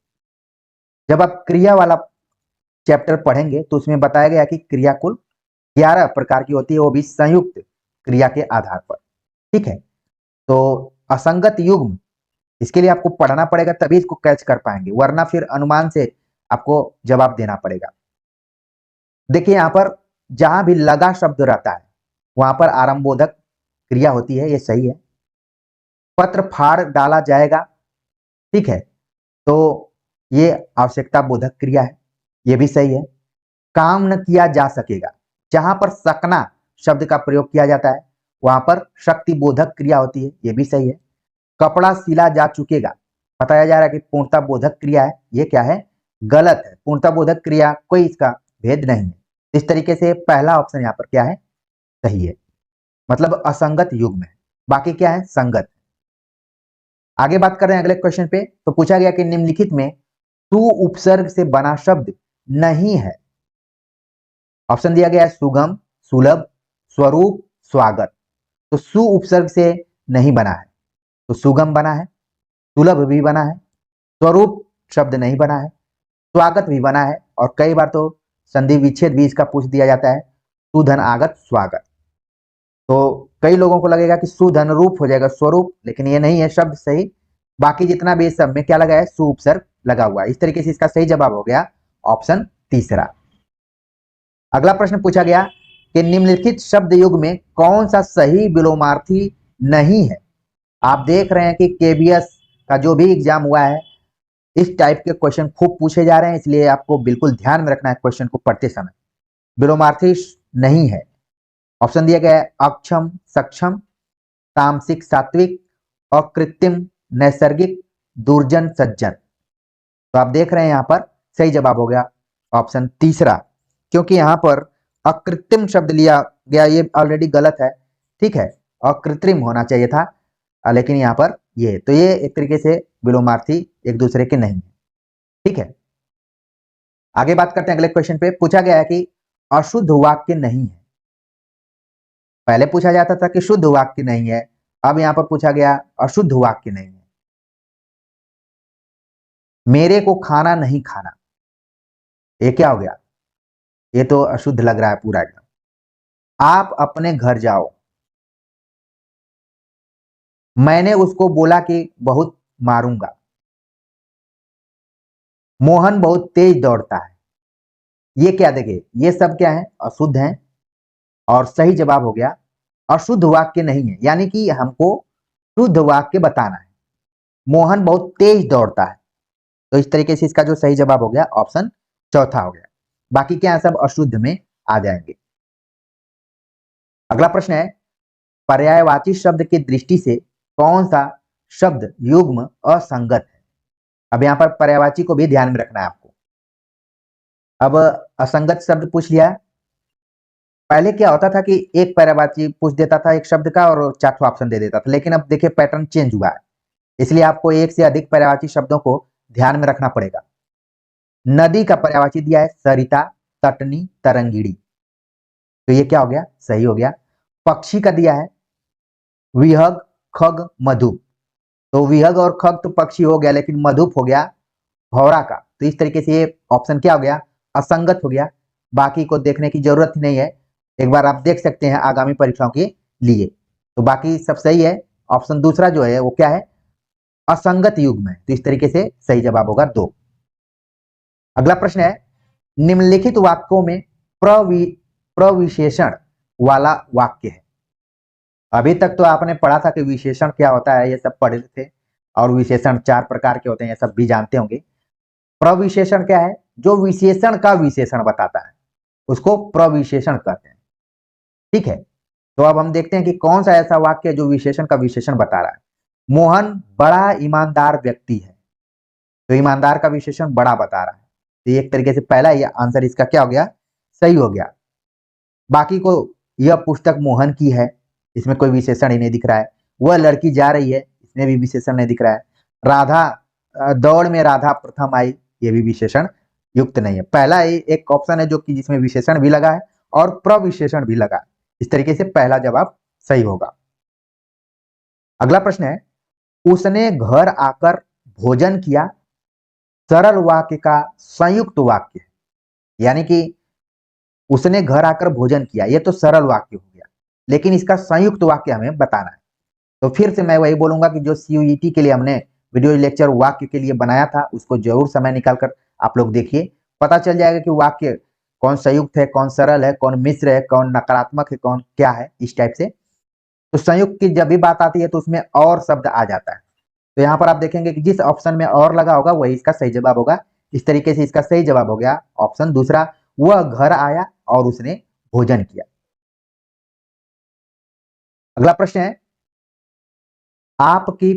जब आप क्रिया वाला चैप्टर पढ़ेंगे तो उसमें बताया गया कि क्रिया कुल 11 प्रकार की होती है, वो भी संयुक्त क्रिया के आधार पर, ठीक है। तो असंगत युग्म, इसके लिए आपको पढ़ना पड़ेगा तभी इसको कैच कर पाएंगे, वरना फिर अनुमान से आपको जवाब देना पड़ेगा। देखिए यहां पर जहां भी लगा शब्द रहता है वहां पर आरंभबोधक क्रिया होती है, ये सही है। पत्र फाड़ डाला जाएगा, ठीक है, तो ये आवश्यकता बोधक क्रिया है, ये भी सही है। काम न किया जा सकेगा, जहां पर सकना शब्द का प्रयोग किया जाता है वहां पर शक्ति बोधक क्रिया होती है, ये भी सही है। कपड़ा सिला जा चुकेगा, बताया जा रहा है कि पूर्णता बोधक क्रिया है, ये क्या है? गलत है। पूर्णता बोधक क्रिया कोई इसका भेद नहीं है। इस तरीके से पहला ऑप्शन यहाँ पर क्या है? सही है, मतलब असंगत युग्म है, बाकी क्या है? संगत। आगे बात कर रहे हैं अगले क्वेश्चन पे। तो पूछा गया कि निम्नलिखित में सु उपसर्ग से बना शब्द नहीं है। ऑप्शन दिया गया है सुगम, सुलभ, स्वरूप, स्वागत। तो सु उपसर्ग से नहीं बना है, तो सुगम बना है, सुलभ भी बना है, स्वरूप शब्द नहीं बना है, स्वागत भी बना है, और कई बार तो संधि विच्छेद भी इसका पूछ दिया जाता है, सुधन आगत स्वागत। तो कई लोगों को लगेगा कि सुधन रूप हो जाएगा स्वरूप, लेकिन ये नहीं है शब्द सही। बाकी जितना भी सब में क्या लगा है, सु उपसर्ग लगा हुआ है। इस तरीके से इसका सही जवाब हो गया ऑप्शन तीसरा। अगला प्रश्न पूछा गया कि निम्नलिखित शब्द युग में कौन सा सही विलोमार्थी नहीं है। आप देख रहे हैं कि केबीएस का जो भी एग्जाम हुआ है, इस टाइप के क्वेश्चन खूब पूछे जा रहे हैं, इसलिए आपको बिल्कुल ध्यान में रखना है क्वेश्चन को पढ़ते समय। विलोमार्थी नहीं है। ऑप्शन दिया गया है अक्षम, सक्षम, तामसिक, सात्विक, अकृत्रिम, नैसर्गिक, दुर्जन, सज्जन। तो आप देख रहे हैं यहां पर सही जवाब हो गया ऑप्शन तीसरा, क्योंकि यहां पर अकृत्रिम शब्द लिया गया, ये ऑलरेडी गलत है। ठीक है, अकृत्रिम होना चाहिए था, लेकिन यहां पर ये, तो ये एक तरीके से विलोमार्थी एक दूसरे के नहीं है। ठीक है, आगे बात करते हैं अगले क्वेश्चन पे। पूछा गया है कि अशुद्ध वाक्य नहीं है। पहले पूछा जाता था कि शुद्ध वाक्य नहीं है, अब यहां पर पूछा गया अशुद्ध वाक्य नहीं है। मेरे को खाना नहीं खाना, ये क्या हो गया, ये तो अशुद्ध लग रहा है पूरा एकदम। आप अपने घर जाओ, मैंने उसको बोला कि बहुत मारूंगा, मोहन बहुत तेज दौड़ता है। ये क्या, देखिए ये सब क्या है, अशुद्ध है, और सही जवाब हो गया अशुद्ध वाक्य नहीं है, यानी कि हमको शुद्ध वाक्य बताना है। मोहन बहुत तेज दौड़ता है, तो इस तरीके से इसका जो सही जवाब हो गया ऑप्शन चौथा हो गया। बाकी क्या है, सब अशुद्ध में आ जाएंगे। अगला प्रश्न है, पर्यायवाची शब्द की दृष्टि से कौन सा शब्द युग्म असंगत है। अब यहां पर पर्यायवाची को भी ध्यान में रखना है आपको। अब असंगत शब्द पूछ लिया। पहले क्या होता था कि एक पर्यायवाची पूछ देता था एक शब्द का और चार ऑप्शन दे देता था, लेकिन अब देखिए पैटर्न चेंज हुआ है, इसलिए आपको एक से अधिक पर्यायवाची शब्दों को ध्यान में रखना पड़ेगा। नदी का पर्यायवाची दिया है सरिता, तटनी, तरंगिणी, तो ये क्या हो गया, सही हो गया। पक्षी का दिया है विहग, खग, मधुप, तो विहग और खग तो पक्षी हो गया, लेकिन मधुप हो गया भौरा का, तो इस तरीके से ये ऑप्शन क्या हो गया, असंगत हो गया। बाकी को देखने की जरूरत ही नहीं है, एक बार आप देख सकते हैं आगामी परीक्षाओं के लिए। तो बाकी सब सही है, ऑप्शन दूसरा जो है वो क्या है, असंगत युग्म है, तो इस तरीके से सही जवाब होगा 2। अगला प्रश्न है, निम्नलिखित वाक्यों में प्रविशेषण वाला वाक्य है। अभी तक तो आपने पढ़ा था कि विशेषण क्या होता है, ये सब पढ़े थे, और विशेषण 4 प्रकार के होते हैं, ये सब भी जानते होंगे। प्रविशेषण क्या है, जो विशेषण का विशेषण बताता है उसको प्रविशेषण कहते हैं। ठीक है, तो अब हम देखते हैं कि कौन सा ऐसा वाक्य है जो विशेषण का विशेषण बता रहा है। मोहन बड़ा ईमानदार व्यक्ति है, तो ईमानदार का विशेषण बड़ा बता रहा है, तो एक तरीके से पहला ये आंसर इसका क्या हो गया, सही हो गया। बाकी को, यह पुस्तक मोहन की है, इसमें कोई विशेषण ही नहीं दिख रहा है। वह लड़की जा रही है, इसमें भी विशेषण नहीं दिख रहा है। राधा, दौड़ में राधा प्रथम आई, ये भी विशेषण युक्त नहीं है। पहला एक ऑप्शन है जो कि जिसमें विशेषण भी लगा है और प्रविशेषण भी लगा है, इस तरीके से पहला जवाब सही होगा। अगला प्रश्न है, उसने घर आकर भोजन किया, सरल वाक्य का संयुक्त वाक्य है, यानी कि उसने घर आकर भोजन किया, ये तो सरल वाक्य हो गया, लेकिन इसका संयुक्त वाक्य हमें बताना है। तो फिर से मैं वही बोलूंगा कि जो सीयूईटी के लिए हमने वीडियो लेक्चर वाक्य के लिए बनाया था, उसको जरूर समय निकालकर आप लोग देखिए, पता चल जाएगा कि वाक्य कौन संयुक्त है, कौन सरल है, कौन मिश्र है, कौन नकारात्मक है, कौन क्या है, इस टाइप से। तो संयुक्त की जब भी बात आती है तो उसमें और शब्द आ जाता है, तो यहाँ पर आप देखेंगे कि जिस ऑप्शन में और लगा होगा वही इसका सही जवाब होगा। इस तरीके से इसका सही जवाब हो गया ऑप्शन दूसरा, वह घर आया और उसने भोजन किया। अगला प्रश्न है, आपकी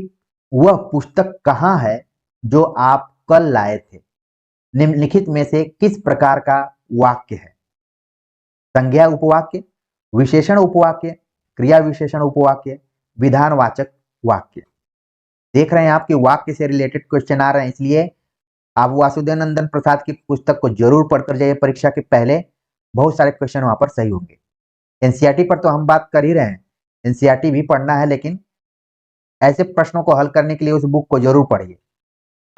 वह पुस्तक कहाँ है जो आप कल लाए थे। निम्नलिखित में से किस प्रकार का वाक्य है। संज्ञा उपवाक्य, विशेषण उपवाक्य, क्रिया विशेषण उपवाक्य, विधानवाचक वाक्य। देख रहे हैं आपके वाक्य से रिलेटेड क्वेश्चन आ रहे हैं, इसलिए आप वासुदेव नंदन प्रसाद की पुस्तक को जरूर पढ़कर जाइए, परीक्षा के पहले बहुत सारे क्वेश्चन वहां पर सही होंगे। एनसीईआरटी पर तो हम बात कर ही रहे हैं, एनसीईआरटी भी पढ़ना है, लेकिन ऐसे प्रश्नों को हल करने के लिए उस बुक को जरूर पढ़िए।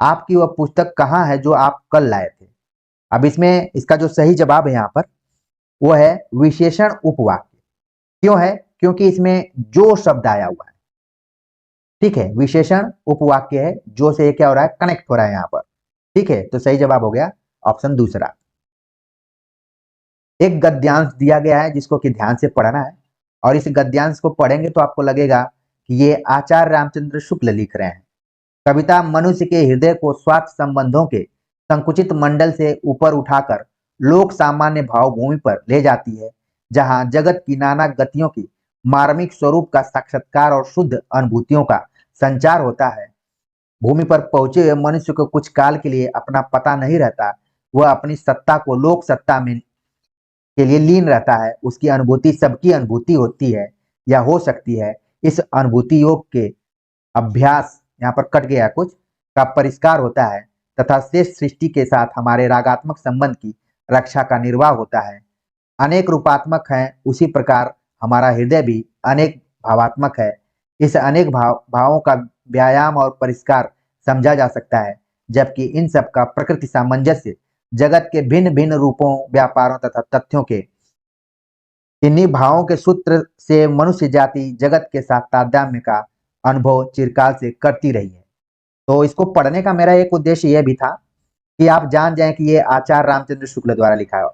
आपकी वह पुस्तक कहाँ है जो आप कल लाए थे? अब इसमें इसका जो सही जवाब है यहाँ पर वो है विशेषण उपवाक्य। क्यों है? क्योंकि इसमें जो शब्द आया हुआ है, ठीक है, विशेषण उपवाक्य है, जो से क्या हो रहा है, कनेक्ट हो रहा है यहाँ पर, ठीक है। तो सही जवाब हो गया ऑप्शन दूसरा। एक गद्यांश दिया गया है जिसको कि ध्यान से पढ़ना है, और इस गद्यांश को पढ़ेंगे तो आपको लगेगा कि ये आचार्य रामचंद्र शुक्ल लिख रहे हैं। कविता मनुष्य के हृदय को स्वार्थ संबंधों के संकुचित मंडल से ऊपर उठाकर लोक सामान्य भावभूमि पर ले जाती है, जहां जगत की नाना गतियों की मार्मिक स्वरूप का साक्षात्कार और शुद्ध अनुभूतियों का संचार होता है। भूमि पर पहुंचे हुए मनुष्य को कुछ काल के लिए अपना पता नहीं रहता, वह अपनी सत्ता को लोक सत्ता में के लिए लीन रहता है। उसकी अनुभूति सबकी अनुभूति होती है या हो सकती है। इस अनुभूति योग के अभ्यास, यहाँ पर कट गया कुछ, का परिष्कार होता है तथा शेष सृष्टि के साथ हमारे रागात्मक संबंध की रक्षा का निर्वाह होता है। अनेक रूपात्मक है, उसी प्रकार हमारा हृदय भी अनेक भावात्मक है। इस अनेक भावों का व्यायाम और परिष्कार समझा जा सकता है, जबकि इन सब का प्रकृति सामंजस्य जगत के भिन्न भिन्न रूपों, व्यापारों तथा तथ्यों के इन्हीं भावों के सूत्र से मनुष्य जाति जगत के साथ तादात्म्य का अनुभव चिरकाल से करती रही है। तो इसको पढ़ने का मेरा एक उद्देश्य यह भी था कि आप जान जाएं कि ये आचार्य रामचंद्र शुक्ल द्वारा लिखा है।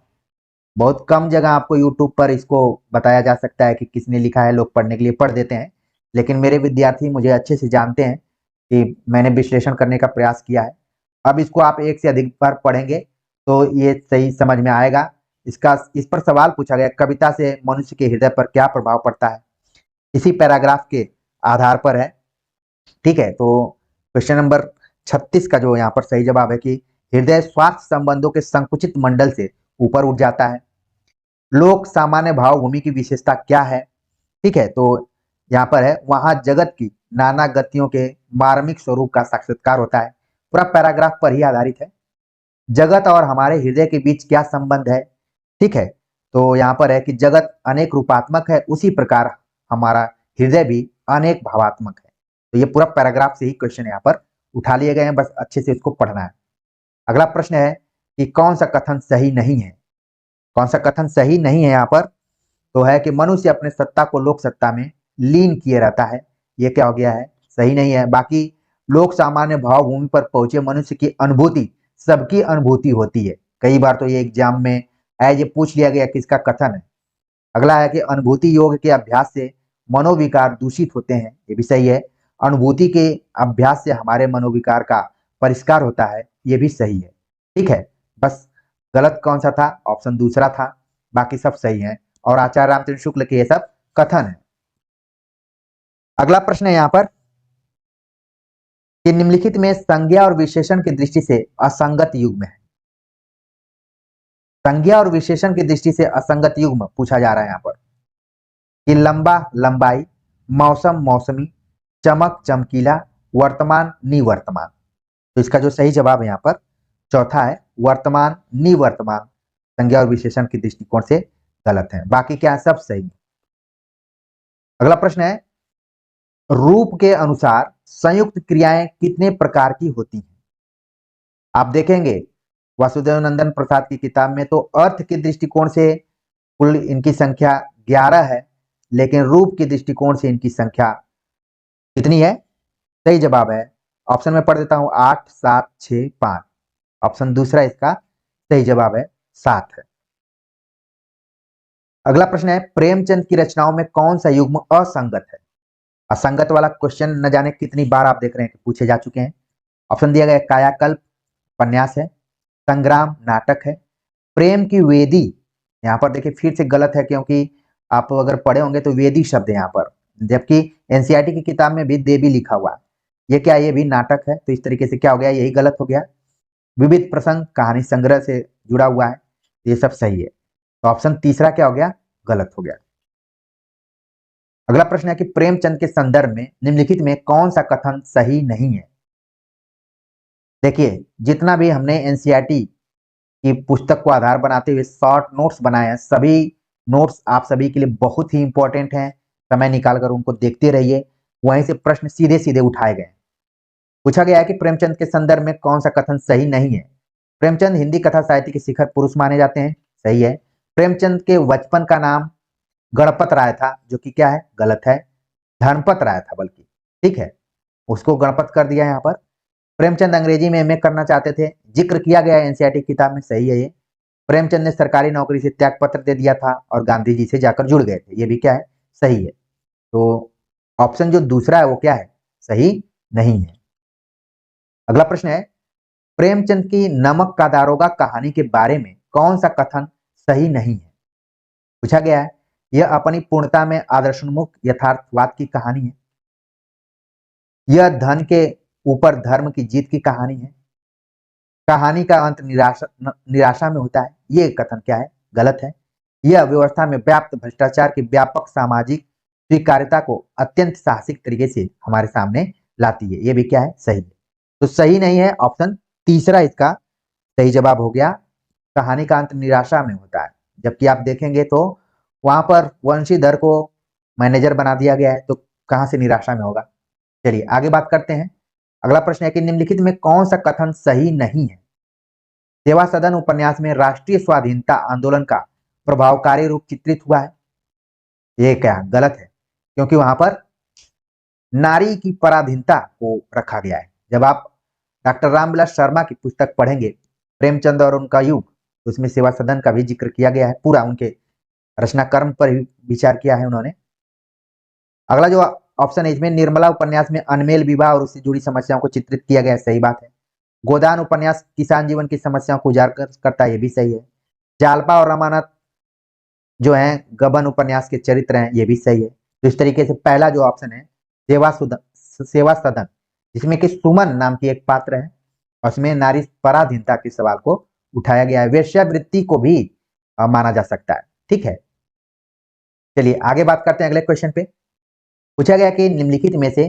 बहुत कम जगह आपको यूट्यूब पर इसको बताया जा सकता है कि किसने लिखा है, लोग पढ़ने के लिए पढ़ देते हैं, लेकिन मेरे विद्यार्थी मुझे अच्छे से जानते हैं कि मैंने विश्लेषण करने का प्रयास किया है। अब इसको आप एक से अधिक बार पढ़ेंगे तो ये सही समझ में आएगा। इस पर सवाल पूछा गया, कविता से मनुष्य के हृदय पर क्या प्रभाव पड़ता है, इसी पैराग्राफ के आधार पर है, ठीक है। तो क्वेश्चन नंबर 36 का जो यहाँ पर सही जवाब है कि हृदय स्वार्थ संबंधों के संकुचित मंडल से ऊपर उठ जाता है। लोक सामान्य भाव भूमि की विशेषता क्या है, ठीक है। तो यहाँ पर है, वहां जगत की नाना गतियों के मार्मिक स्वरूप का साक्षात्कार होता है। पूरा पैराग्राफ पर ही आधारित है। जगत और हमारे हृदय के बीच क्या संबंध है, ठीक है। तो यहाँ पर है कि जगत अनेक रूपात्मक है, उसी प्रकार हमारा हृदय भी अनेक भावात्मक है। तो ये पूरा पैराग्राफ से ही क्वेश्चन यहाँ पर उठा लिए गए हैं, बस अच्छे से इसको पढ़ना है। अगला प्रश्न है कि कौन सा कथन सही नहीं है। कौन सा कथन सही नहीं है यहाँ पर? तो है कि मनुष्य अपने सत्ता को लोक सत्ता में लीन किए रहता है। ये क्या हो गया है, सही नहीं है। बाकी लोक सामान्य भाव भूमि पर पहुंचे मनुष्य की अनुभूति सबकी अनुभूति होती है। कई बार तो ये एग्जाम में ये पूछ लिया गया किसका कथन है। अगला है कि अनुभूति योग के अभ्यास से मनोविकार दूषित होते हैं। ये भी सही है। अनुभूति के अभ्यास से हमारे मनोविकार का परिष्कार होता है। ये भी सही है, ठीक है। बस गलत कौन सा था? ऑप्शन दूसरा था। बाकी सब सही है और आचार्य रामचंद्र शुक्ल के ये सब कथन है। अगला प्रश्न है यहाँ पर कि निम्नलिखित में संज्ञा और विशेषण की दृष्टि से असंगत युग्म है। संज्ञा और विशेषण की दृष्टि से असंगत युग्म पूछा जा रहा है यहाँ पर कि लंबा लंबाई, मौसम मौसमी, चमक चमकीला, वर्तमान निवर्तमान। तो इसका जो सही जवाब है यहाँ पर चौथा है, वर्तमान निवर्तमान संज्ञा और विशेषण की दृष्टिकोण से गलत है। बाकी क्या है, सब सही। अगला प्रश्न है, रूप के अनुसार संयुक्त क्रियाएं कितने प्रकार की होती हैं? आप देखेंगे वासुदेव नंदन प्रसाद की किताब में तो अर्थ के दृष्टिकोण से कुल इनकी संख्या 11 है, लेकिन रूप के दृष्टिकोण से इनकी संख्या कितनी है? सही जवाब है, ऑप्शन में पढ़ देता हूं, 8 7 6 5। ऑप्शन दूसरा इसका सही जवाब है, 7 है। अगला प्रश्न है, प्रेमचंद की रचनाओं में कौन सा युग्म असंगत है? असंगत वाला क्वेश्चन न जाने कितनी बार आप देख रहे हैं कि पूछे जा चुके हैं। ऑप्शन दिया गया, कायाकल्प उपन्यास है, संग्राम नाटक है, प्रेम की वेदी। यहाँ पर देखिए फिर से गलत है, क्योंकि आप अगर पढ़े होंगे तो वेदी शब्द है यहाँ पर, जबकि एनसीईआरटी की किताब में भी देवी लिखा हुआ है। ये क्या, ये भी नाटक है। तो इस तरीके से क्या हो गया, यही गलत हो गया। विविध प्रसंग कहानी संग्रह से जुड़ा हुआ है, ये सब सही है। तो ऑप्शन तीसरा क्या हो गया, गलत हो गया। अगला प्रश्न है कि प्रेमचंद के संदर्भ में निम्नलिखित में कौन सा कथन सही नहीं है? देखिए, जितना भी हमने एनसीईआरटी की पुस्तक को आधार बनाते हुए शॉर्ट नोट्स बनाए हैं, सभी नोट्स आप सभी के लिए बहुत ही इंपॉर्टेंट हैं। समय निकालकर उनको देखते रहिए, वहीं से प्रश्न सीधे सीधे उठाए गए। पूछा गया है कि प्रेमचंद के संदर्भ में कौन सा कथन सही नहीं है। प्रेमचंद हिंदी कथा साहित्य के शिखर पुरुष माने जाते हैं, सही है। प्रेमचंद के बचपन का नाम गणपत राय था, जो कि क्या है, गलत है। धर्मपत राय था बल्कि, ठीक है, उसको गणपत कर दिया यहाँ पर। प्रेमचंद अंग्रेजी में एमए करना चाहते थे, जिक्र किया गया है एनसीईआरटी किताब में, सही है ये। प्रेमचंद ने सरकारी नौकरी से त्याग पत्र दे दिया था और गांधी जी से जाकर जुड़ गए थे, ये भी क्या है, सही है। तो ऑप्शन जो दूसरा है वो क्या है, सही नहीं है। अगला प्रश्न है, प्रेमचंद की नमक का दारोगा कहानी के बारे में कौन सा कथन सही नहीं है। पूछा गया है, यह अपनी पूर्णता में आदर्शोन्मुख यथार्थवाद की कहानी है, यह धन के ऊपर धर्म की जीत की कहानी है, कहानी का अंत निराशा में होता है, ये कथन क्या है, गलत है। यह व्यवस्था में व्याप्त भ्रष्टाचार की व्यापक सामाजिक स्वीकार्यता को अत्यंत साहसिक तरीके से हमारे सामने लाती है, ये भी क्या है, सही है। तो सही नहीं है ऑप्शन तीसरा इसका सही जवाब हो गया। कहानी का अंत निराशा में होता है, जबकि आप देखेंगे तो वहां पर वंशीधर को मैनेजर बना दिया गया है, तो कहां से निराशा में होगा। चलिए आगे बात करते हैं। अगला प्रश्न है कि निम्नलिखित में कौन सा कथन सही नहीं है। सेवा सदन उपन्यास में राष्ट्रीय स्वाधीनता आंदोलन का प्रभावकारी रूप चित्रित हुआ है, ये क्या गलत है, क्योंकि वहां पर नारी की पराधीनता को रखा गया है। जब आप डॉक्टर रामविलास शर्मा की पुस्तक पढ़ेंगे प्रेमचंद और उनका युग, तो उसमें सेवा सदन का भी जिक्र किया गया है, पूरा उनके रचना कर्म पर ही विचार किया है उन्होंने। अगला जो ऑप्शन है, इसमें निर्मला उपन्यास में अनमेल विवाह और उससे जुड़ी समस्याओं को चित्रित किया गया है, सही बात है। गोदान उपन्यास किसान जीवन की समस्याओं को उजागर करता है, ये भी सही है। जालपा और रामानंद जो है गबन उपन्यास के चरित्र हैं, ये भी सही है। तो इस तरीके से पहला जो ऑप्शन है सेवा सदन, जिसमें कि सुमन नाम की एक पात्र है, उसमें नारी पराधीनता के सवाल को उठाया गया है। वेश्यावृत्ति को भी माना जा सकता है, ठीक है। चलिए आगे बात करते हैं अगले क्वेश्चन पे। पूछा गया कि निम्नलिखित में से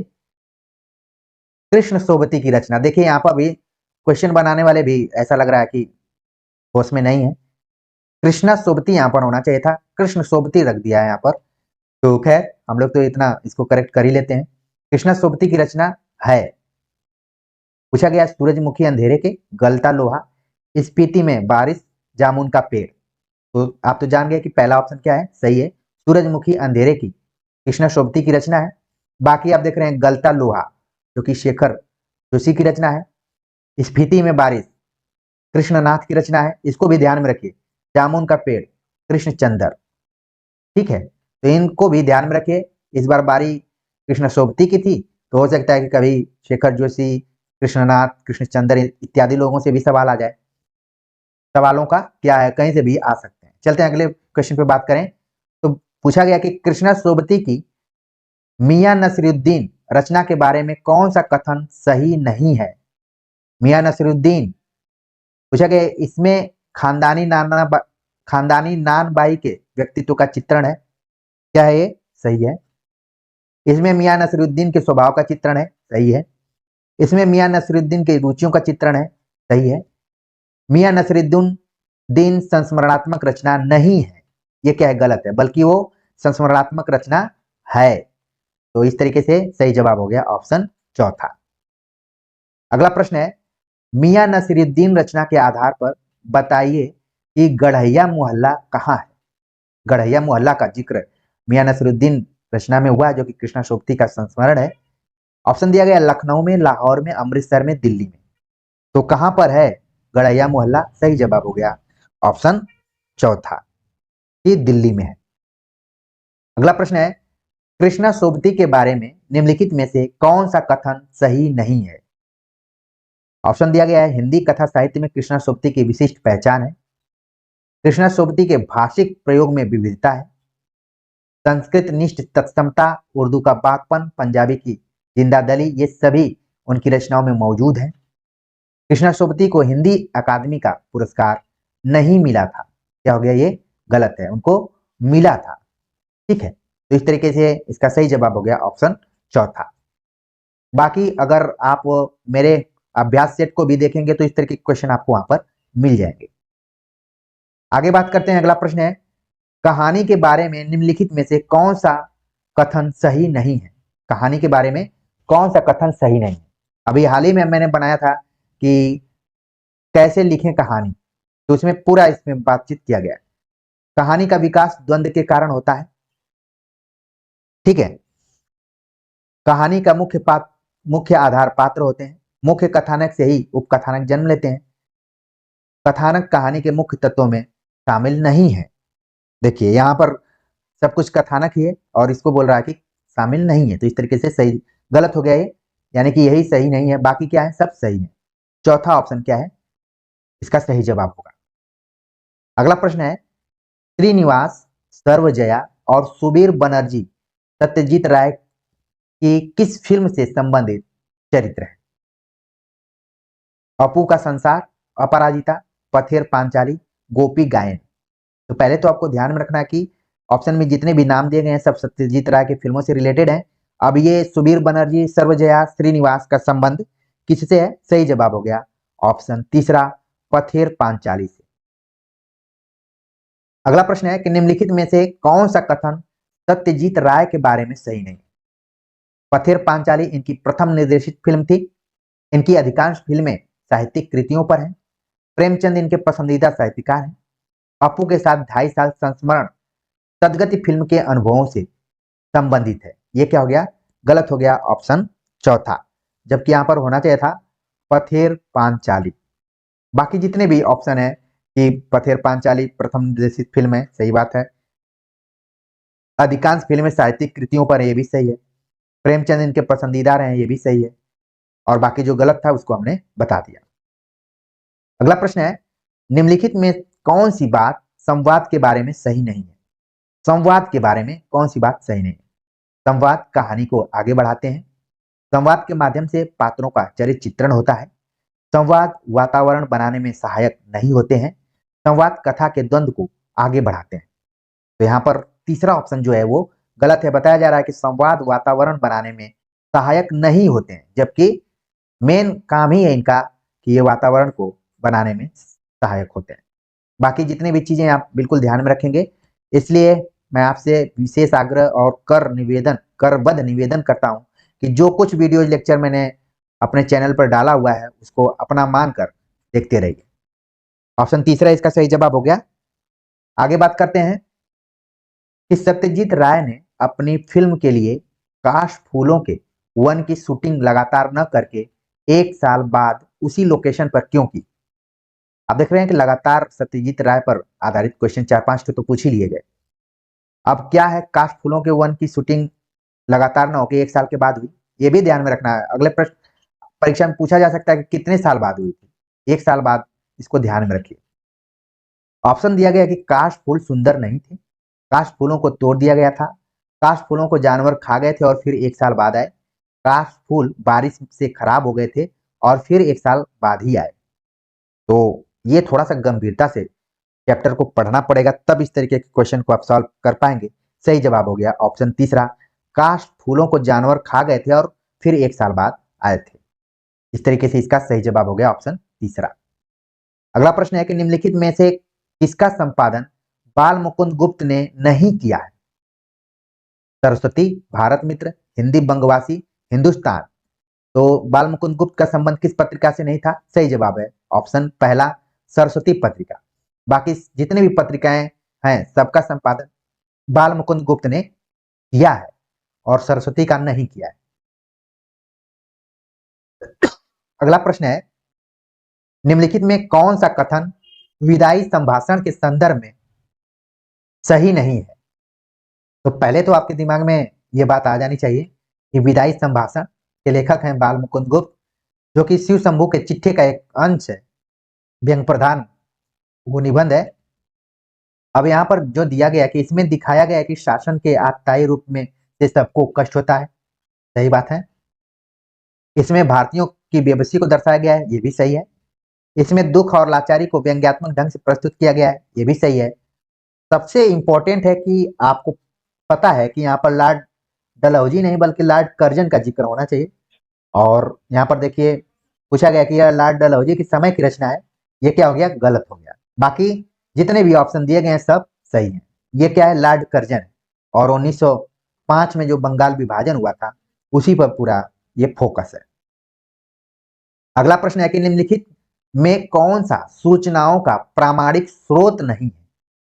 कृष्ण सोबती की रचना, देखिए यहाँ पर भी क्वेश्चन बनाने वाले भी ऐसा लग रहा है कि होश में नहीं है। कृष्णा सोबती यहाँ पर होना चाहिए था, कृष्ण सोबती रख दिया है यहाँ पर, तो खैर हम लोग तो इतना इसको करेक्ट कर ही लेते हैं। कृष्णा सोबती की रचना है। पूछा गया सूरजमुखी अंधेरे के, गलता लोहा, स्पीति में बारिश, जामुन का पेड़। तो आप तो जान गए कि पहला ऑप्शन क्या है, सही है, सूरजमुखी अंधेरे की कृष्णा सोबती की रचना है। बाकी आप देख रहे हैं गलता लोहा, जो कि शेखर जोशी की रचना है। स्फीति में बारिश कृष्णनाथ की रचना है, इसको भी ध्यान में रखिए। जामुन का पेड़ कृष्णचंद्र, ठीक है, तो इनको भी ध्यान में रखिए। इस बार बारी कृष्ण सोबती की थी, तो हो सकता है कि कभी शेखर जोशी, कृष्णनाथ, कृष्णचंद्र इत्यादि लोगों से भी सवाल आ जाए। सवालों का क्या है, कहीं से भी आ सकते हैं। चलते हैं अगले क्वेश्चन पे बात करें। तो पूछा गया कि कृष्णा सोबती की मियां नसीरुद्दीन रचना के बारे में कौन सा कथन सही नहीं है। मियां नसीरुद्दीन, पूछा गया इसमें खानदानी नानबाई के व्यक्तित्व का चित्रण है, क्या है ये, सही है। इसमें मियां नसीरुद्दीन के स्वभाव का चित्रण है, सही है। इसमें मियां नसीरुद्दीन के रुचियों का चित्रण है, सही है। मियां नसीरुद्दीन दिन संस्मरणात्मक रचना नहीं है, ये क्या है, गलत है, बल्कि वो संस्मरणात्मक रचना है। तो इस तरीके से सही जवाब हो गया ऑप्शन चौथा। अगला प्रश्न है, मियां नसीरुद्दीन रचना के आधार पर बताइए कि गढ़ैया मोहल्ला कहाँ है। गढ़ैया मोहल्ला का जिक्र मियां नसीरुद्दीन रचना में हुआ है, जो कि कृष्णा सोबती का संस्मरण है। ऑप्शन दिया गया लखनऊ में, लाहौर में, अमृतसर में, दिल्ली में। तो कहां पर है गढ़ैया मोहल्ला, सही जवाब हो गया ऑप्शन चौथा, ये दिल्ली में है। अगला प्रश्न है, कृष्णा सोबती के बारे में निम्नलिखित में से कौन सा कथन सही नहीं है। ऑप्शन दिया गया है हिंदी कथा साहित्य में कृष्णा सोबती की विशिष्ट पहचान है, कृष्णा सोबती के भाषिक प्रयोग में विविधता है, संस्कृत निष्ठ तत्समता, उर्दू का बागपन, पंजाबी की जिंदादली, ये सभी उनकी रचनाओं में मौजूद है। कृष्णा सोबती को हिंदी अकादमी का पुरस्कार नहीं मिला था, क्या हो गया, ये गलत है, उनको मिला था, ठीक है। तो इस तरीके से इसका सही जवाब हो गया ऑप्शन चौथा। बाकी अगर आप मेरे अभ्यास सेट को भी देखेंगे तो इस तरह के क्वेश्चन आपको वहां पर मिल जाएंगे। आगे बात करते हैं। अगला प्रश्न है, कहानी के बारे में निम्नलिखित में से कौन सा कथन सही नहीं है? कहानी के बारे में कौन सा कथन सही नहीं है? अभी हाल ही में मैंने बनाया था कि कैसे लिखें कहानी, तो उसमें पूरा इसमें बातचीत किया गया है। कहानी का विकास द्वंद्व के कारण होता है, ठीक है। कहानी का मुख्य आधार पात्र होते हैं। मुख्य कथानक से ही उपकथानक जन्म लेते हैं। कथानक कहानी के मुख्य तत्वों में शामिल नहीं है। देखिए यहाँ पर सब कुछ कथानक ही है और इसको बोल रहा है कि शामिल नहीं है, तो इस तरीके से सही गलत हो गया ये, यानी कि यही सही नहीं है, बाकी क्या है, सब सही है। चौथा ऑप्शन क्या है, इसका सही जवाब होगा। अगला प्रश्न है, श्रीनिवास, सर्वजया और सुबीर बनर्जी सत्यजीत राय की किस फिल्म से संबंधित चरित्र है? अपू का संसार, अपराजिता, पथेर पांचाली, गोपी गायन। तो पहले तो आपको ध्यान में रखना है कि ऑप्शन में जितने भी नाम दिए गए हैं सब सत्यजीत राय के फिल्मों से रिलेटेड हैं। अब ये सुबीर बनर्जी, सर्वजया, श्रीनिवास का संबंध किससे है? सही जवाब हो गया ऑप्शन तीसरा, पथेर पांचाली से। अगला प्रश्न है कि निम्नलिखित में से कौन सा कथन सत्यजीत राय के बारे में सही नहीं? पथेर पांचाली इनकी प्रथम निर्देशित फिल्म थी। इनकी अधिकांश फिल्में साहित्यिक कृतियों पर हैं। प्रेमचंद इनके पसंदीदा साहित्यकार हैं। अपू के साथ 2.5 साल संस्मरण सदगति फिल्म के अनुभवों से संबंधित है। ये क्या हो गया? गलत हो गया ऑप्शन चौथा, जबकि यहां पर होना चाहिए था पथेर पांचाली। बाकी जितने भी ऑप्शन है कि पथेर पांचाली प्रथम निर्देशित फिल्म है, सही बात है। अधिकांश फिल्में साहित्यिक कृतियों पर है, ये भी सही है। प्रेमचंद इनके पसंदीदा रहे, ये भी सही है। और बाकी जो गलत था उसको हमने बता दिया। अगला प्रश्न है, निम्नलिखित में कौन सी बात संवाद के बारे में सही नहीं है? संवाद के बारे में कौन सी बात सही नहीं है? संवाद कहानी को आगे बढ़ाते हैं। संवाद के माध्यम से पात्रों का चरित्र चित्रण होता है। संवाद वातावरण बनाने में सहायक नहीं होते हैं। संवाद कथा के द्वंद्व को आगे बढ़ाते हैं। तो यहाँ पर तीसरा ऑप्शन जो है वो गलत है। बताया जा रहा है कि संवाद वातावरण बनाने में सहायक नहीं होते हैं, जबकि मेन काम ही है इनका कि ये वातावरण को बनाने में सहायक होते हैं। बाकी जितनी भी चीजें आप बिल्कुल ध्यान में रखेंगे। इसलिए मैं आपसे विशेष आग्रह और करबद्ध निवेदन करता हूं कि जो कुछ वीडियो लेक्चर मैंने अपने चैनल पर डाला हुआ है उसको अपना मानकर देखते रहिए। ऑप्शन तीसरा इसका सही जवाब हो गया। आगे बात करते हैं कि सत्यजीत राय ने अपनी फिल्म के लिए काश फूलों के वन की शूटिंग लगातार न करके 1 साल बाद उसी लोकेशन पर क्यों की? आप देख रहे हैं कि लगातार सत्यजीत राय पर आधारित क्वेश्चन 4-5 तो पूछ ही लिए गए। अब क्या है, काश फूलों के वन की शूटिंग लगातार न होकर 1 साल के बाद हुई, ये भी ध्यान में रखना है। अगले प्रश्न परीक्षा में पूछा जा सकता है कि कितने साल बाद हुई थी? 1 साल बाद, इसको ध्यान में रखिए। ऑप्शन दिया गया कि काश फूल सुंदर नहीं थे, काश फूलों को तोड़ दिया गया था, काश फूलों को जानवर खा गए थे और फिर 1 साल बाद आए, काश फूल बारिश से खराब हो गए थे और फिर 1 साल बाद ही आए। तो ये थोड़ा सा गंभीरता से चैप्टर को पढ़ना पड़ेगा, तब इस तरीके के क्वेश्चन को आप सॉल्व कर पाएंगे। सही जवाब हो गया ऑप्शन तीसरा, काश फूलों को जानवर खा गए थे और फिर 1 साल बाद आए थे। इस तरीके से इसका सही जवाब हो गया ऑप्शन तीसरा। अगला प्रश्न है कि निम्नलिखित में से किसका संपादन बाल मुकुंद गुप्त ने नहीं किया है? सरस्वती, भारत मित्र, हिंदी बंगवासी, हिंदुस्तान। तो बाल मुकुंद गुप्त का संबंध किस पत्रिका से नहीं था? सही जवाब है ऑप्शन पहला, सरस्वती पत्रिका। बाकी जितने भी पत्रिकाएं हैं सबका संपादन बाल मुकुंद गुप्त ने किया है और सरस्वती का नहीं किया है। अगला प्रश्न है, निम्नलिखित में कौन सा कथन विदाई संभाषण के संदर्भ में सही नहीं है? तो पहले तो आपके दिमाग में यह बात आ जानी चाहिए कि विदाई संभाषण के लेखक हैं बाल मुकुंद गुप्त, जो कि शिव शंभू के चिट्ठे का एक अंश है, व्यंग प्रधान वो निबंध है। अब यहाँ पर जो दिया गया कि इसमें दिखाया गया है कि शासन के आतताई रूप में से सबको कष्ट होता है, सही बात है। इसमें भारतीयों की बेबसी को दर्शाया गया है, ये भी सही है। इसमें दुख और लाचारी को व्यंग्यात्मक ढंग से प्रस्तुत किया गया है, ये भी सही है। सबसे इंपॉर्टेंट है कि आपको पता है कि यहाँ पर लॉर्ड डलहौजी नहीं बल्कि लॉर्ड कर्जन का जिक्र होना चाहिए। और यहाँ पर देखिए पूछा गया कि यह लॉर्ड डलहौजी के समय की रचना है, ये क्या हो गया, गलत हो गया। बाकी जितने भी ऑप्शन दिए गए हैं सब सही है। ये क्या है, लॉर्ड कर्जन, और 1905 में जो बंगाल विभाजन हुआ था उसी पर पूरा ये फोकस है। अगला प्रश्न है कि निम्नलिखित में कौन सा सूचनाओं का प्रामाणिक स्रोत नहीं है।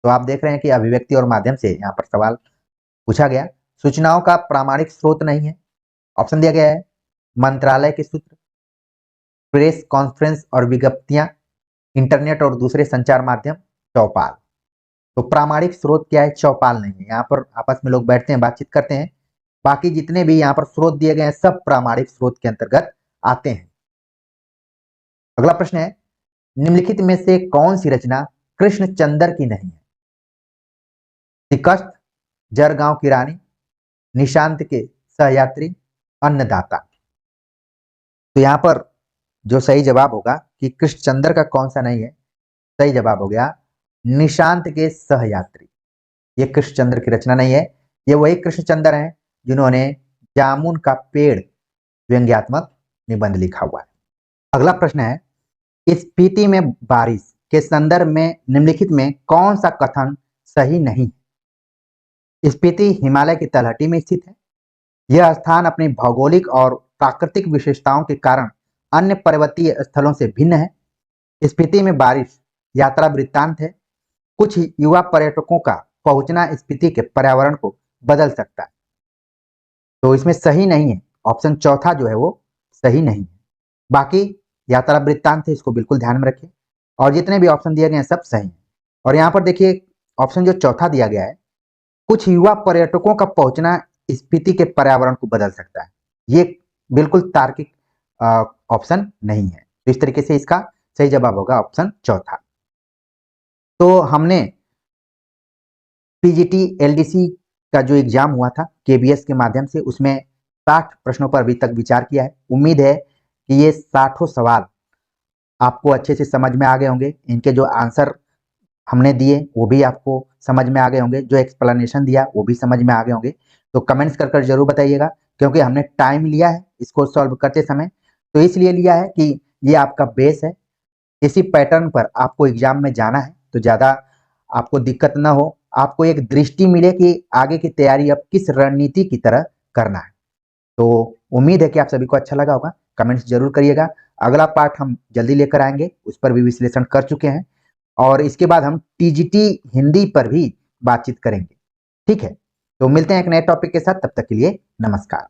तो आप देख रहे हैं कि अभिव्यक्ति और माध्यम से यहाँ पर सवाल पूछा गया, सूचनाओं का प्रामाणिक स्रोत नहीं है। ऑप्शन दिया गया है मंत्रालय के सूत्र, प्रेस कॉन्फ्रेंस और विज्ञप्तियां, इंटरनेट और दूसरे संचार माध्यम, चौपाल। तो प्रामाणिक स्रोत क्या है, चौपाल नहीं है। यहाँ पर आपस में लोग बैठते हैं, बातचीत करते हैं, बाकी जितने भी यहाँ पर स्रोत दिए गए हैं सब प्रामाणिक स्रोत के अंतर्गत आते हैं। अगला प्रश्न है निम्नलिखित में से कौन सी रचना कृष्णचंद्र की नहीं है। शिकस्त, जरगांव की रानी, निशांत के सहयात्री, अन्नदाता। तो यहां पर जो सही जवाब होगा कि कृष्णचंद्र का कौन सा नहीं है, सही जवाब हो गया निशांत के सहयात्री। ये कृष्णचंद्र की रचना नहीं है, ये वही कृष्णचंद्र हैं जिन्होंने जामुन का पेड़ व्यंग्यात्मक निबंध लिखा हुआ है। अगला प्रश्न है स्पीति में बारिश के संदर्भ में निम्नलिखित में कौन सा कथन सही नहीं। स्पीति हिमालय की तलहटी में स्थित है। यह स्थान अपनी भौगोलिक और प्राकृतिक विशेषताओं के कारण अन्य पर्वतीय स्थलों से भिन्न है। स्पीति में बारिश यात्रा वृत्तांत है। कुछ युवा पर्यटकों का पहुंचना स्पीति के पर्यावरण को बदल सकता है। तो इसमें सही नहीं है, ऑप्शन चौथा जो है वो सही नहीं है। बाकी यात्रा वृत्तांत है, इसको बिल्कुल ध्यान में रखिए, और जितने भी ऑप्शन दिए गए हैं सब सही हैं। और यहाँ पर देखिए ऑप्शन जो चौथा दिया गया है, कुछ युवा पर्यटकों का पहुंचना स्पीति के पर्यावरण को बदल सकता है, ये बिल्कुल तार्किक ऑप्शन नहीं है। तो इस तरीके से इसका सही जवाब होगा ऑप्शन चौथा। तो हमने पीजीटी एलडीसी का जो एग्जाम हुआ था केबीएस के माध्यम से, उसमें 60 प्रश्नों पर अभी तक विचार किया है। उम्मीद है कि ये 60 सवाल आपको अच्छे से समझ में आ गए होंगे। इनके जो आंसर हमने दिए वो भी आपको समझ में आ गए होंगे, जो एक्सप्लेनेशन दिया वो भी समझ में आ गए होंगे। तो कमेंट्स कर जरूर बताइएगा, क्योंकि हमने टाइम लिया है इसको सॉल्व करते समय। तो इसलिए लिया है कि ये आपका बेस है, इसी पैटर्न पर आपको एग्जाम में जाना है, तो ज़्यादा आपको दिक्कत ना हो, आपको एक दृष्टि मिले कि आगे की तैयारी अब किस रणनीति की तरह करना है। तो उम्मीद है कि आप सभी को अच्छा लगा होगा, कमेंट्स जरूर करिएगा। अगला पार्ट हम जल्दी लेकर आएंगे, उस पर भी विश्लेषण कर चुके हैं, और इसके बाद हम टीजीटी हिंदी पर भी बातचीत करेंगे। ठीक है, तो मिलते हैं एक नए टॉपिक के साथ, तब तक के लिए नमस्कार।